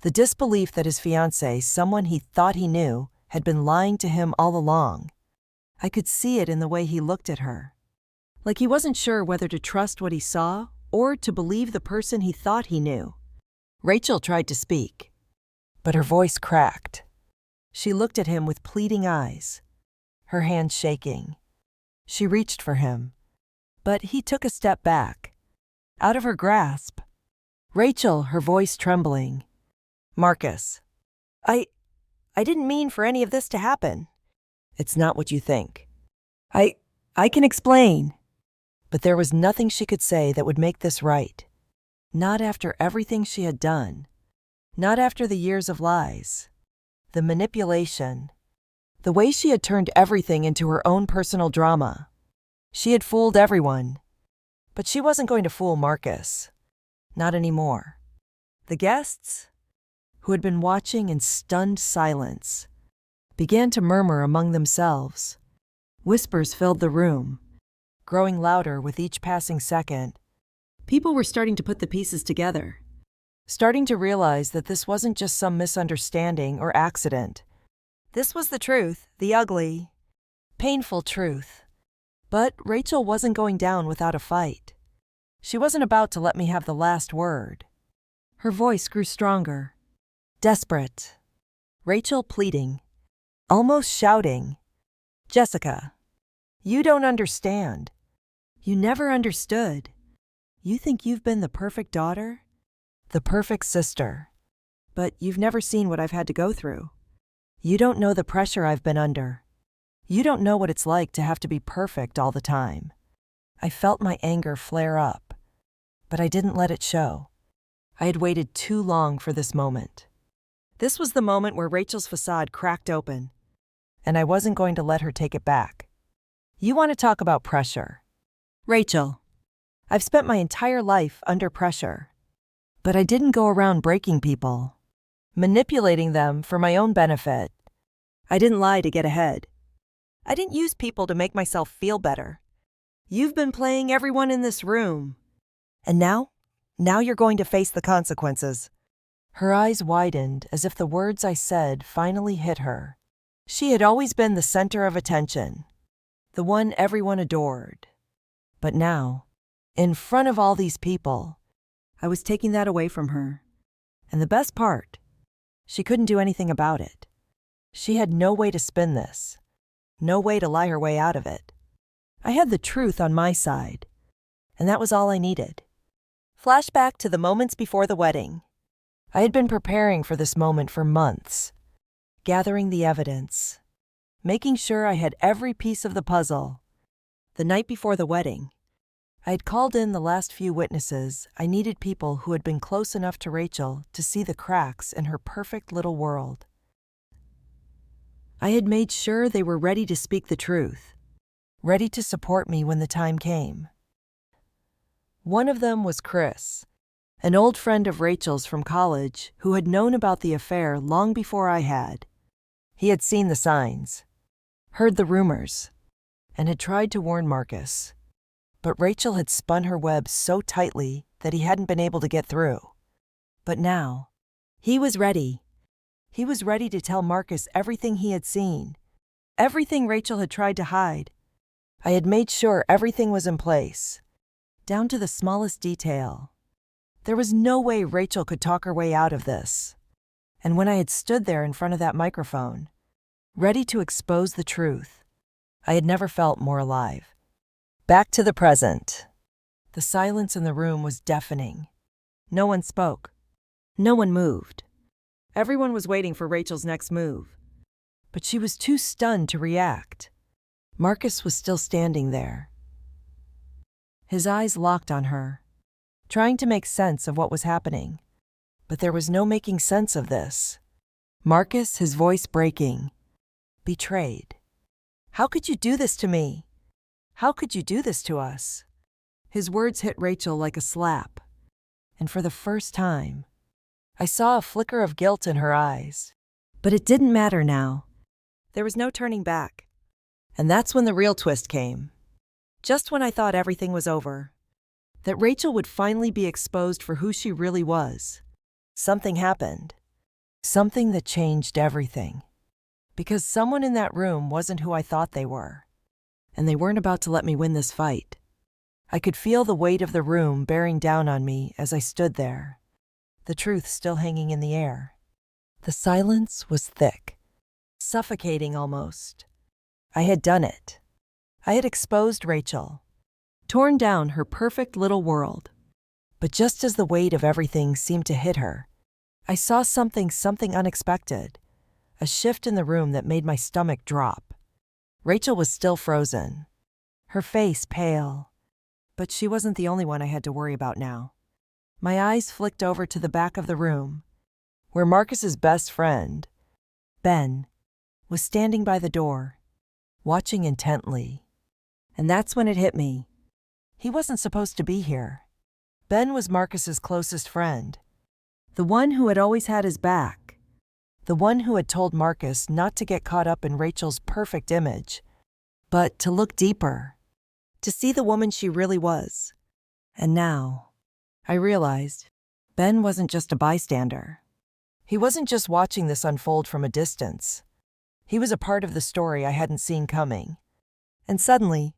The disbelief that his fiancée, someone he thought he knew, had been lying to him all along. I could see it in the way he looked at her. Like he wasn't sure whether to trust what he saw or to believe the person he thought he knew. Rachel tried to speak, but her voice cracked. She looked at him with pleading eyes, her hands shaking. She reached for him, but he took a step back, out of her grasp. Rachel, her voice trembling. Marcus, I didn't mean for any of this to happen. It's not what you think. I can explain. But there was nothing she could say that would make this right. Not after everything she had done. Not after the years of lies. The manipulation. The way she had turned everything into her own personal drama. She had fooled everyone. But she wasn't going to fool Marcus. Not anymore. The guests, who had been watching in stunned silence, began to murmur among themselves. Whispers filled the room, growing louder with each passing second. People were starting to put the pieces together, starting to realize that this wasn't just some misunderstanding or accident. This was the truth, the ugly, painful truth. But Rachel wasn't going down without a fight. She wasn't about to let me have the last word. Her voice grew stronger, desperate. Rachel pleading, almost shouting, Jessica, you don't understand. You never understood. You think you've been the perfect daughter, the perfect sister, but you've never seen what I've had to go through. You don't know the pressure I've been under. You don't know what it's like to have to be perfect all the time. I felt my anger flare up, but I didn't let it show. I had waited too long for this moment. This was the moment where Rachel's facade cracked open, and I wasn't going to let her take it back. You want to talk about pressure? Rachel, I've spent my entire life under pressure, but I didn't go around breaking people, manipulating them for my own benefit. I didn't lie to get ahead. I didn't use people to make myself feel better. You've been playing everyone in this room. And now you're going to face the consequences. Her eyes widened as if the words I said finally hit her. She had always been the center of attention, the one everyone adored. But now, in front of all these people, I was taking that away from her. And the best part, she couldn't do anything about it. She had no way to spin this, no way to lie her way out of it. I had the truth on my side, and that was all I needed. Flashback to the moments before the wedding. I had been preparing for this moment for months, gathering the evidence, making sure I had every piece of the puzzle. The night before the wedding, I had called in the last few witnesses. I needed people who had been close enough to Rachel to see the cracks in her perfect little world. I had made sure they were ready to speak the truth, ready to support me when the time came. One of them was Chris, an old friend of Rachel's from college who had known about the affair long before I had. He had seen the signs, heard the rumors, and had tried to warn Marcus. But Rachel had spun her web so tightly that he hadn't been able to get through. But now, he was ready. He was ready to tell Marcus everything he had seen, everything Rachel had tried to hide. I had made sure everything was in place, down to the smallest detail. There was no way Rachel could talk her way out of this. And when I had stood there in front of that microphone, ready to expose the truth, I had never felt more alive. Back to the present. The silence in the room was deafening. No one spoke. No one moved. Everyone was waiting for Rachel's next move. But she was too stunned to react. Marcus was still standing there. His eyes locked on her, trying to make sense of what was happening. But there was no making sense of this. Marcus, his voice breaking. Betrayed. How could you do this to me? How could you do this to us? His words hit Rachel like a slap. And for the first time, I saw a flicker of guilt in her eyes. But it didn't matter now. There was no turning back. And that's when the real twist came. Just when I thought everything was over, that Rachel would finally be exposed for who she really was, something happened. Something that changed everything. Because someone in that room wasn't who I thought they were. And they weren't about to let me win this fight. I could feel the weight of the room bearing down on me as I stood there, the truth still hanging in the air. The silence was thick, suffocating almost. I had done it. I had exposed Rachel, torn down her perfect little world. But just as the weight of everything seemed to hit her, I saw something unexpected, a shift in the room that made my stomach drop. Rachel was still frozen, her face pale. But she wasn't the only one I had to worry about now. My eyes flicked over to the back of the room, where Marcus's best friend, Ben, was standing by the door, watching intently. And that's when it hit me. He wasn't supposed to be here. Ben was Marcus's closest friend, the one who had always had his back, the one who had told Marcus not to get caught up in Rachel's perfect image, but to look deeper, to see the woman she really was. And now, I realized, Ben wasn't just a bystander. He wasn't just watching this unfold from a distance. He was a part of the story I hadn't seen coming. And suddenly,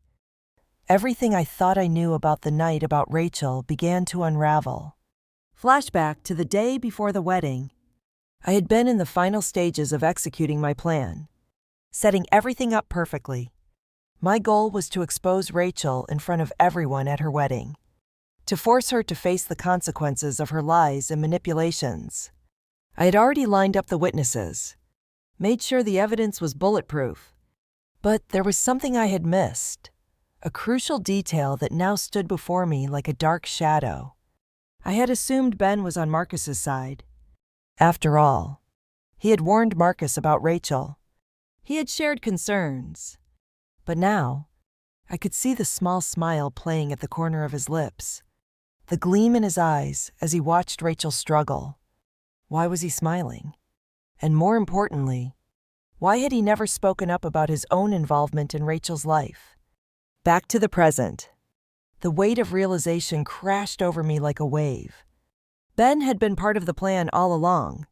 everything I thought I knew about the night about Rachel began to unravel. Flashback to the day before the wedding. I had been in the final stages of executing my plan, setting everything up perfectly. My goal was to expose Rachel in front of everyone at her wedding, to force her to face the consequences of her lies and manipulations. I had already lined up the witnesses, made sure the evidence was bulletproof. But there was something I had missed, a crucial detail that now stood before me like a dark shadow. I had assumed Ben was on Marcus's side. After all, he had warned Marcus about Rachel. He had shared concerns. But now, I could see the small smile playing at the corner of his lips, the gleam in his eyes as he watched Rachel struggle. Why was he smiling? And more importantly, why had he never spoken up about his own involvement in Rachel's life? Back to the present. The weight of realization crashed over me like a wave. Ben had been part of the plan all along.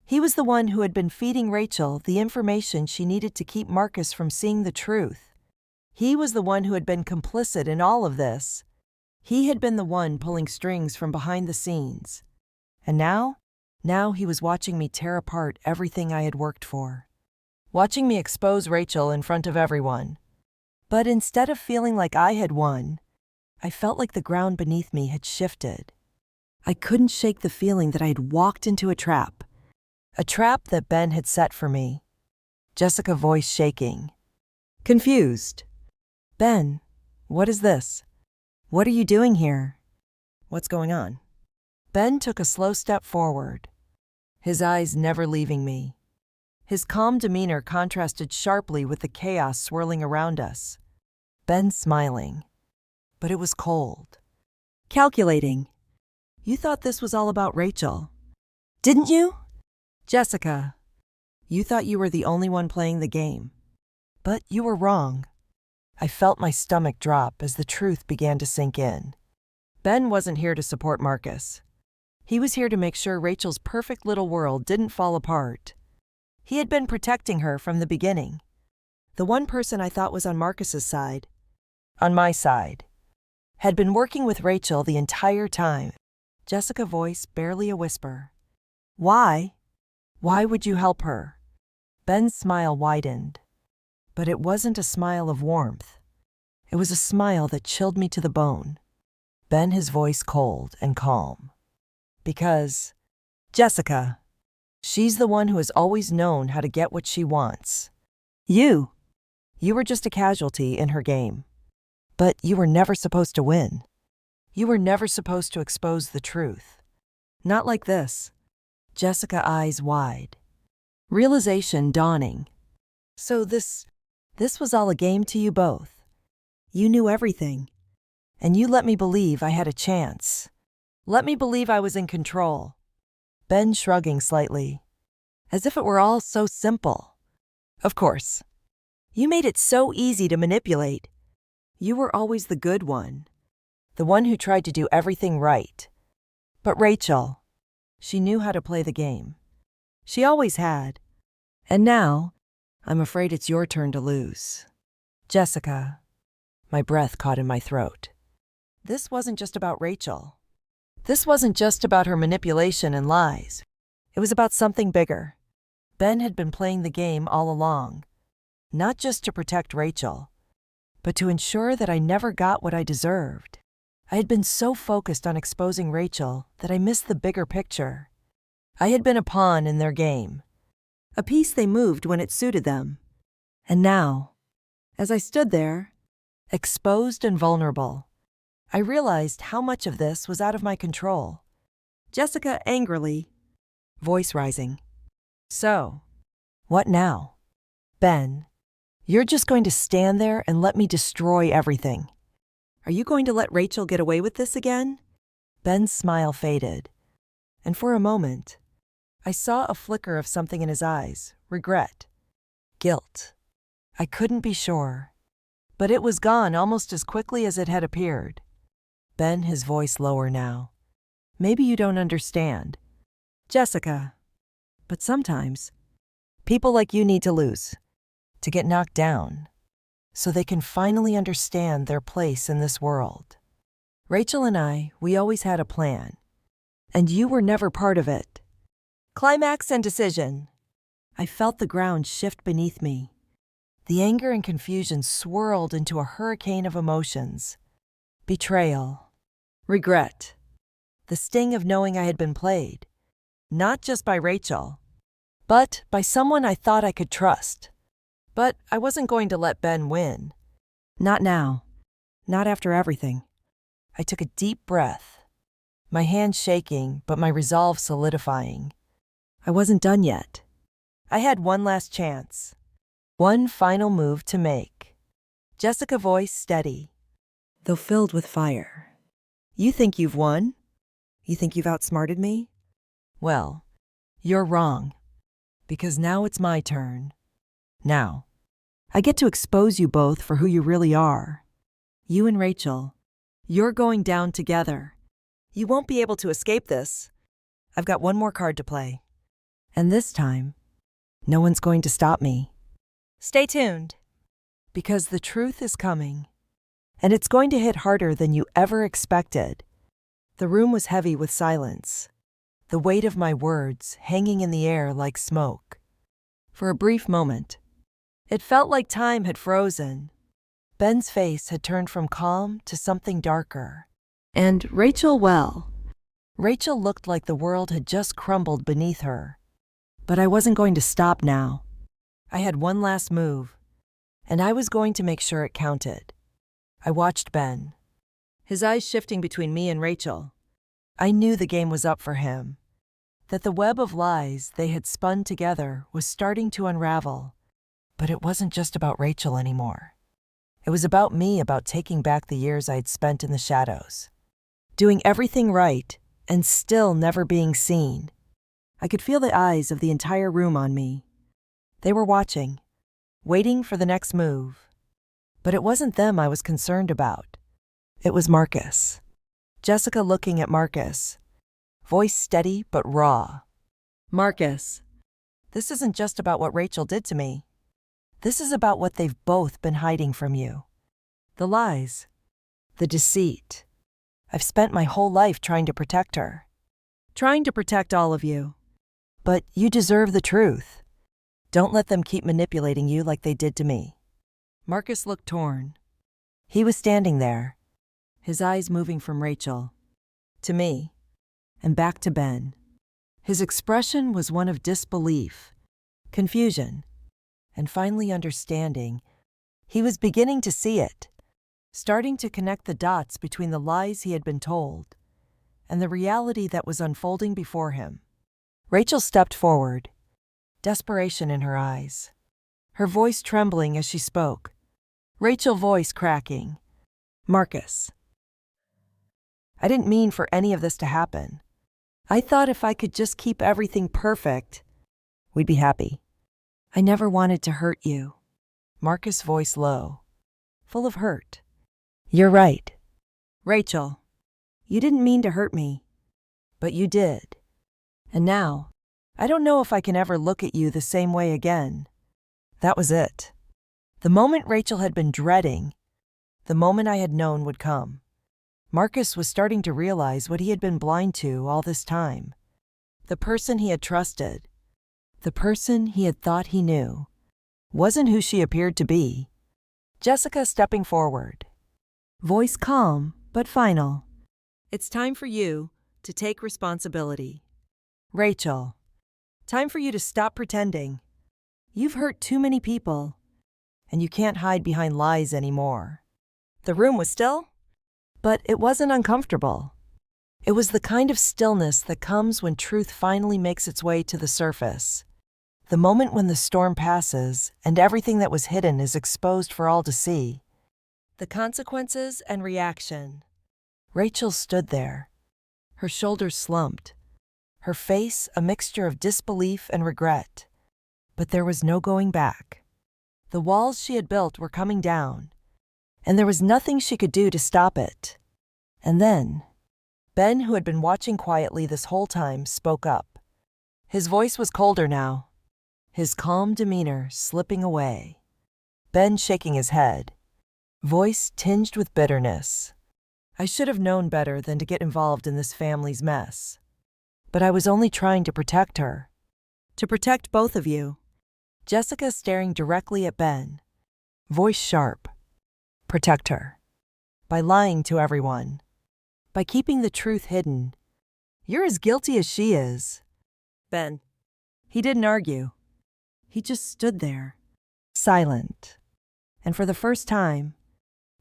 He was the one who had been feeding Rachel the information she needed to keep Marcus from seeing the truth. He was the one who had been complicit in all of this. He had been the one pulling strings from behind the scenes. And now he was watching me tear apart everything I had worked for. Watching me expose Rachel in front of everyone. But instead of feeling like I had won, I felt like the ground beneath me had shifted. I couldn't shake the feeling that I had walked into a trap that Ben had set for me. Jessica's voice shaking. Confused. Ben, what is this? What are you doing here? What's going on? Ben took a slow step forward, his eyes never leaving me. His calm demeanor contrasted sharply with the chaos swirling around us. Ben smiling, but it was cold. Calculating. You thought this was all about Rachel, didn't you? Jessica, you thought you were the only one playing the game. But you were wrong. I felt my stomach drop as the truth began to sink in. Ben wasn't here to support Marcus. He was here to make sure Rachel's perfect little world didn't fall apart. He had been protecting her from the beginning. The one person I thought was on Marcus's side, on my side, had been working with Rachel the entire time. Jessica's voice barely a whisper. Why? Why would you help her? Ben's smile widened. But it wasn't a smile of warmth. It was a smile that chilled me to the bone. Ben, his voice cold and calm. Because, Jessica, she's the one who has always known how to get what she wants. You were just a casualty in her game. But you were never supposed to win. You were never supposed to expose the truth. Not like this. Jessica's eyes wide. Realization dawning. So this was all a game to you both. You knew everything. And you let me believe I had a chance. Let me believe I was in control. Ben shrugging slightly. As if it were all so simple. Of course. You made it so easy to manipulate. You were always the good one. The one who tried to do everything right. But Rachel, she knew how to play the game. She always had. And now, I'm afraid it's your turn to lose. Jessica. My breath caught in my throat. This wasn't just about Rachel. This wasn't just about her manipulation and lies. It was about something bigger. Ben had been playing the game all along. Not just to protect Rachel, but to ensure that I never got what I deserved. I had been so focused on exposing Rachel that I missed the bigger picture. I had been a pawn in their game. A piece they moved when it suited them. And now, as I stood there, exposed and vulnerable, I realized how much of this was out of my control. Jessica angrily, voice rising. So, what now? Ben, you're just going to stand there and let me destroy everything. Are you going to let Rachel get away with this again? Ben's smile faded. And for a moment, I saw a flicker of something in his eyes, regret, guilt. I couldn't be sure. But it was gone almost as quickly as it had appeared. Ben, his voice lower now. Maybe you don't understand. Jessica. But sometimes, people like you need to lose, to get knocked down, so they can finally understand their place in this world. Rachel and I, we always had a plan. And you were never part of it. Climax and decision. I felt the ground shift beneath me. The anger and confusion swirled into a hurricane of emotions. Betrayal. Regret. The sting of knowing I had been played. Not just by Rachel, but by someone I thought I could trust. But I wasn't going to let Ben win. Not now. Not after everything. I took a deep breath. My hands shaking, but my resolve solidifying. I wasn't done yet. I had one last chance. One final move to make. Jessica's voice steady, though filled with fire. You think you've won? You think you've outsmarted me? Well, you're wrong. Because now it's my turn. Now, I get to expose you both for who you really are. You and Rachel, you're going down together. You won't be able to escape this. I've got one more card to play. And this time, no one's going to stop me. Stay tuned. Because the truth is coming. And it's going to hit harder than you ever expected. The room was heavy with silence. The weight of my words hanging in the air like smoke. For a brief moment, it felt like time had frozen. Ben's face had turned from calm to something darker. And Rachel, well, Rachel looked like the world had just crumbled beneath her. But I wasn't going to stop now. I had one last move, and I was going to make sure it counted. I watched Ben, his eyes shifting between me and Rachel. I knew the game was up for him, that the web of lies they had spun together was starting to unravel. But it wasn't just about Rachel anymore. It was about me, about taking back the years I had spent in the shadows. Doing everything right and still never being seen. I could feel the eyes of the entire room on me. They were watching, waiting for the next move. But it wasn't them I was concerned about. It was Marcus. Jessica looking at Marcus, voice steady but raw. Marcus, this isn't just about what Rachel did to me. This is about what they've both been hiding from you. The lies, the deceit. I've spent my whole life trying to protect her. Trying to protect all of you. But you deserve the truth. Don't let them keep manipulating you like they did to me. Marcus looked torn. He was standing there, his eyes moving from Rachel to me and back to Ben. His expression was one of disbelief, confusion, and finally understanding. He was beginning to see it, starting to connect the dots between the lies he had been told and the reality that was unfolding before him. Rachel stepped forward, desperation in her eyes, her voice trembling as she spoke. Rachel's voice cracking. Marcus, I didn't mean for any of this to happen. I thought if I could just keep everything perfect, we'd be happy. I never wanted to hurt you. Marcus' voice low, full of hurt. You're right. Rachel, you didn't mean to hurt me, but you did. And now, I don't know if I can ever look at you the same way again. That was it. The moment Rachel had been dreading, the moment I had known would come. Marcus was starting to realize what he had been blind to all this time. The person he had trusted, the person he had thought he knew, wasn't who she appeared to be. Jessica stepping forward, voice calm but final. It's time for you to take responsibility. Rachel, time for you to stop pretending. You've hurt too many people, and you can't hide behind lies anymore. The room was still, but it wasn't uncomfortable. It was the kind of stillness that comes when truth finally makes its way to the surface. The moment when the storm passes and everything that was hidden is exposed for all to see. The consequences and reaction. Rachel stood there, her shoulders slumped, her face a mixture of disbelief and regret. But there was no going back. The walls she had built were coming down, and there was nothing she could do to stop it. And then, Ben, who had been watching quietly this whole time, spoke up. His voice was colder now, his calm demeanor slipping away. Ben shaking his head, voice tinged with bitterness. I should have known better than to get involved in this family's mess. But I was only trying to protect her. To protect both of you. Jessica staring directly at Ben, voice sharp. Protect her. By lying to everyone. By keeping the truth hidden. You're as guilty as she is. Ben. He didn't argue. He just stood there, silent. And for the first time,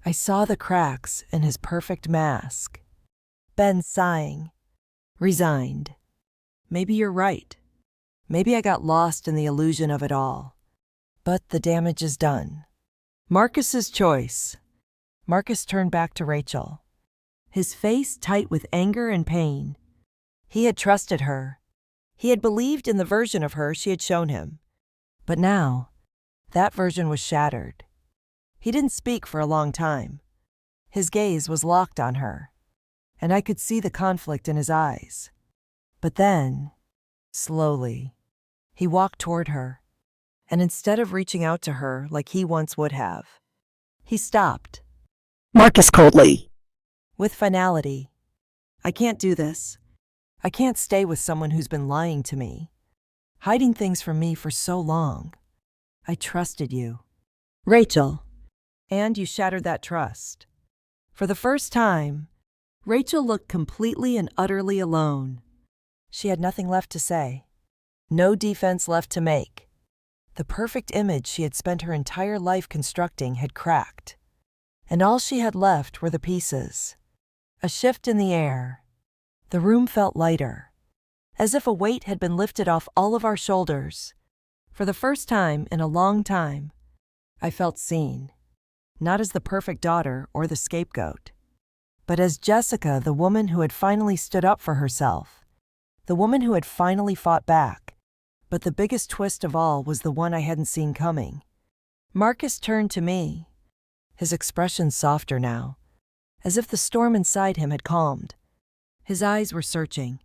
I saw the cracks in his perfect mask. Ben sighing, resigned. Maybe you're right. Maybe I got lost in the illusion of it all. But the damage is done. Marcus's choice. Marcus turned back to Rachel, his face tight with anger and pain. He had trusted her. He had believed in the version of her she had shown him. But now, that version was shattered. He didn't speak for a long time. His gaze was locked on her, and I could see the conflict in his eyes. But then, slowly, he walked toward her, and instead of reaching out to her like he once would have, he stopped. Marcus coldly. With finality. I can't do this. I can't stay with someone who's been lying to me, hiding things from me for so long. I trusted you, Rachel, and you shattered that trust. For the first time, Rachel looked completely and utterly alone. She had nothing left to say, no defense left to make. The perfect image she had spent her entire life constructing had cracked, and all she had left were the pieces. A shift in the air. The room felt lighter, as if a weight had been lifted off all of our shoulders. For the first time in a long time, I felt seen, not as the perfect daughter or the scapegoat, but as Jessica, the woman who had finally stood up for herself, the woman who had finally fought back. But the biggest twist of all was the one I hadn't seen coming. Marcus turned to me, his expression softer now, as if the storm inside him had calmed. His eyes were searching,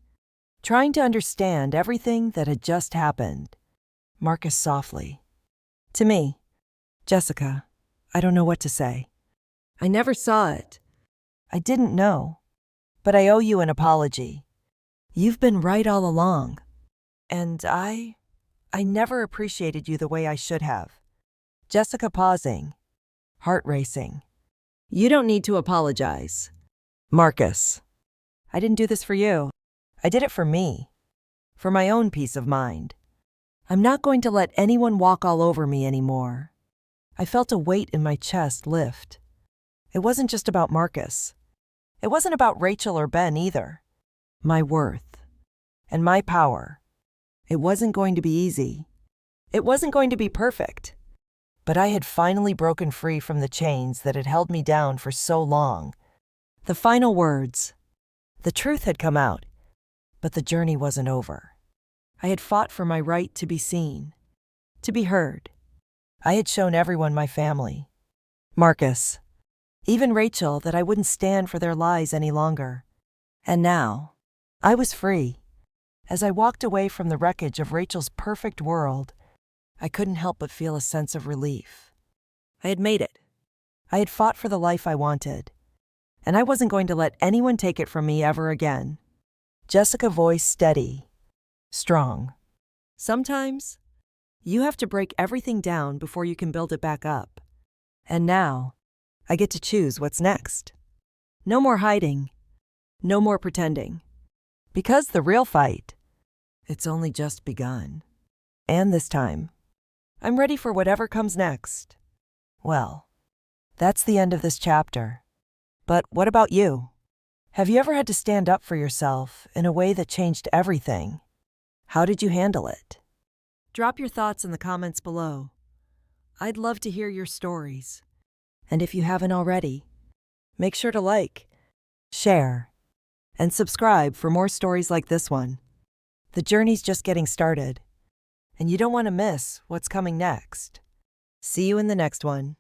trying to understand everything that had just happened. Marcus softly. To me, Jessica, I don't know what to say. I never saw it. I didn't know. But I owe you an apology. You've been right all along. And I never appreciated you the way I should have. Jessica pausing, heart racing. You don't need to apologize. Marcus, I didn't do this for you. I did it for me. For my own peace of mind. I'm not going to let anyone walk all over me anymore. I felt a weight in my chest lift. It wasn't just about Marcus. It wasn't about Rachel or Ben either. My worth. And my power. It wasn't going to be easy. It wasn't going to be perfect. But I had finally broken free from the chains that had held me down for so long. The final words. The truth had come out, but the journey wasn't over. I had fought for my right to be seen, to be heard. I had shown everyone my family, Marcus, even Rachel, that I wouldn't stand for their lies any longer. And now, I was free. As I walked away from the wreckage of Rachel's perfect world, I couldn't help but feel a sense of relief. I had made it. I had fought for the life I wanted, and I wasn't going to let anyone take it from me ever again. Jessica's voice steady, strong. Sometimes, you have to break everything down before you can build it back up. And now, I get to choose what's next. No more hiding. No more pretending. Because the real fight, it's only just begun. And this time, I'm ready for whatever comes next. Well, that's the end of this chapter. But what about you? Have you ever had to stand up for yourself in a way that changed everything? How did you handle it? Drop your thoughts in the comments below. I'd love to hear your stories. And if you haven't already, make sure to like, share, and subscribe for more stories like this one. The journey's just getting started, and you don't want to miss what's coming next. See you in the next one.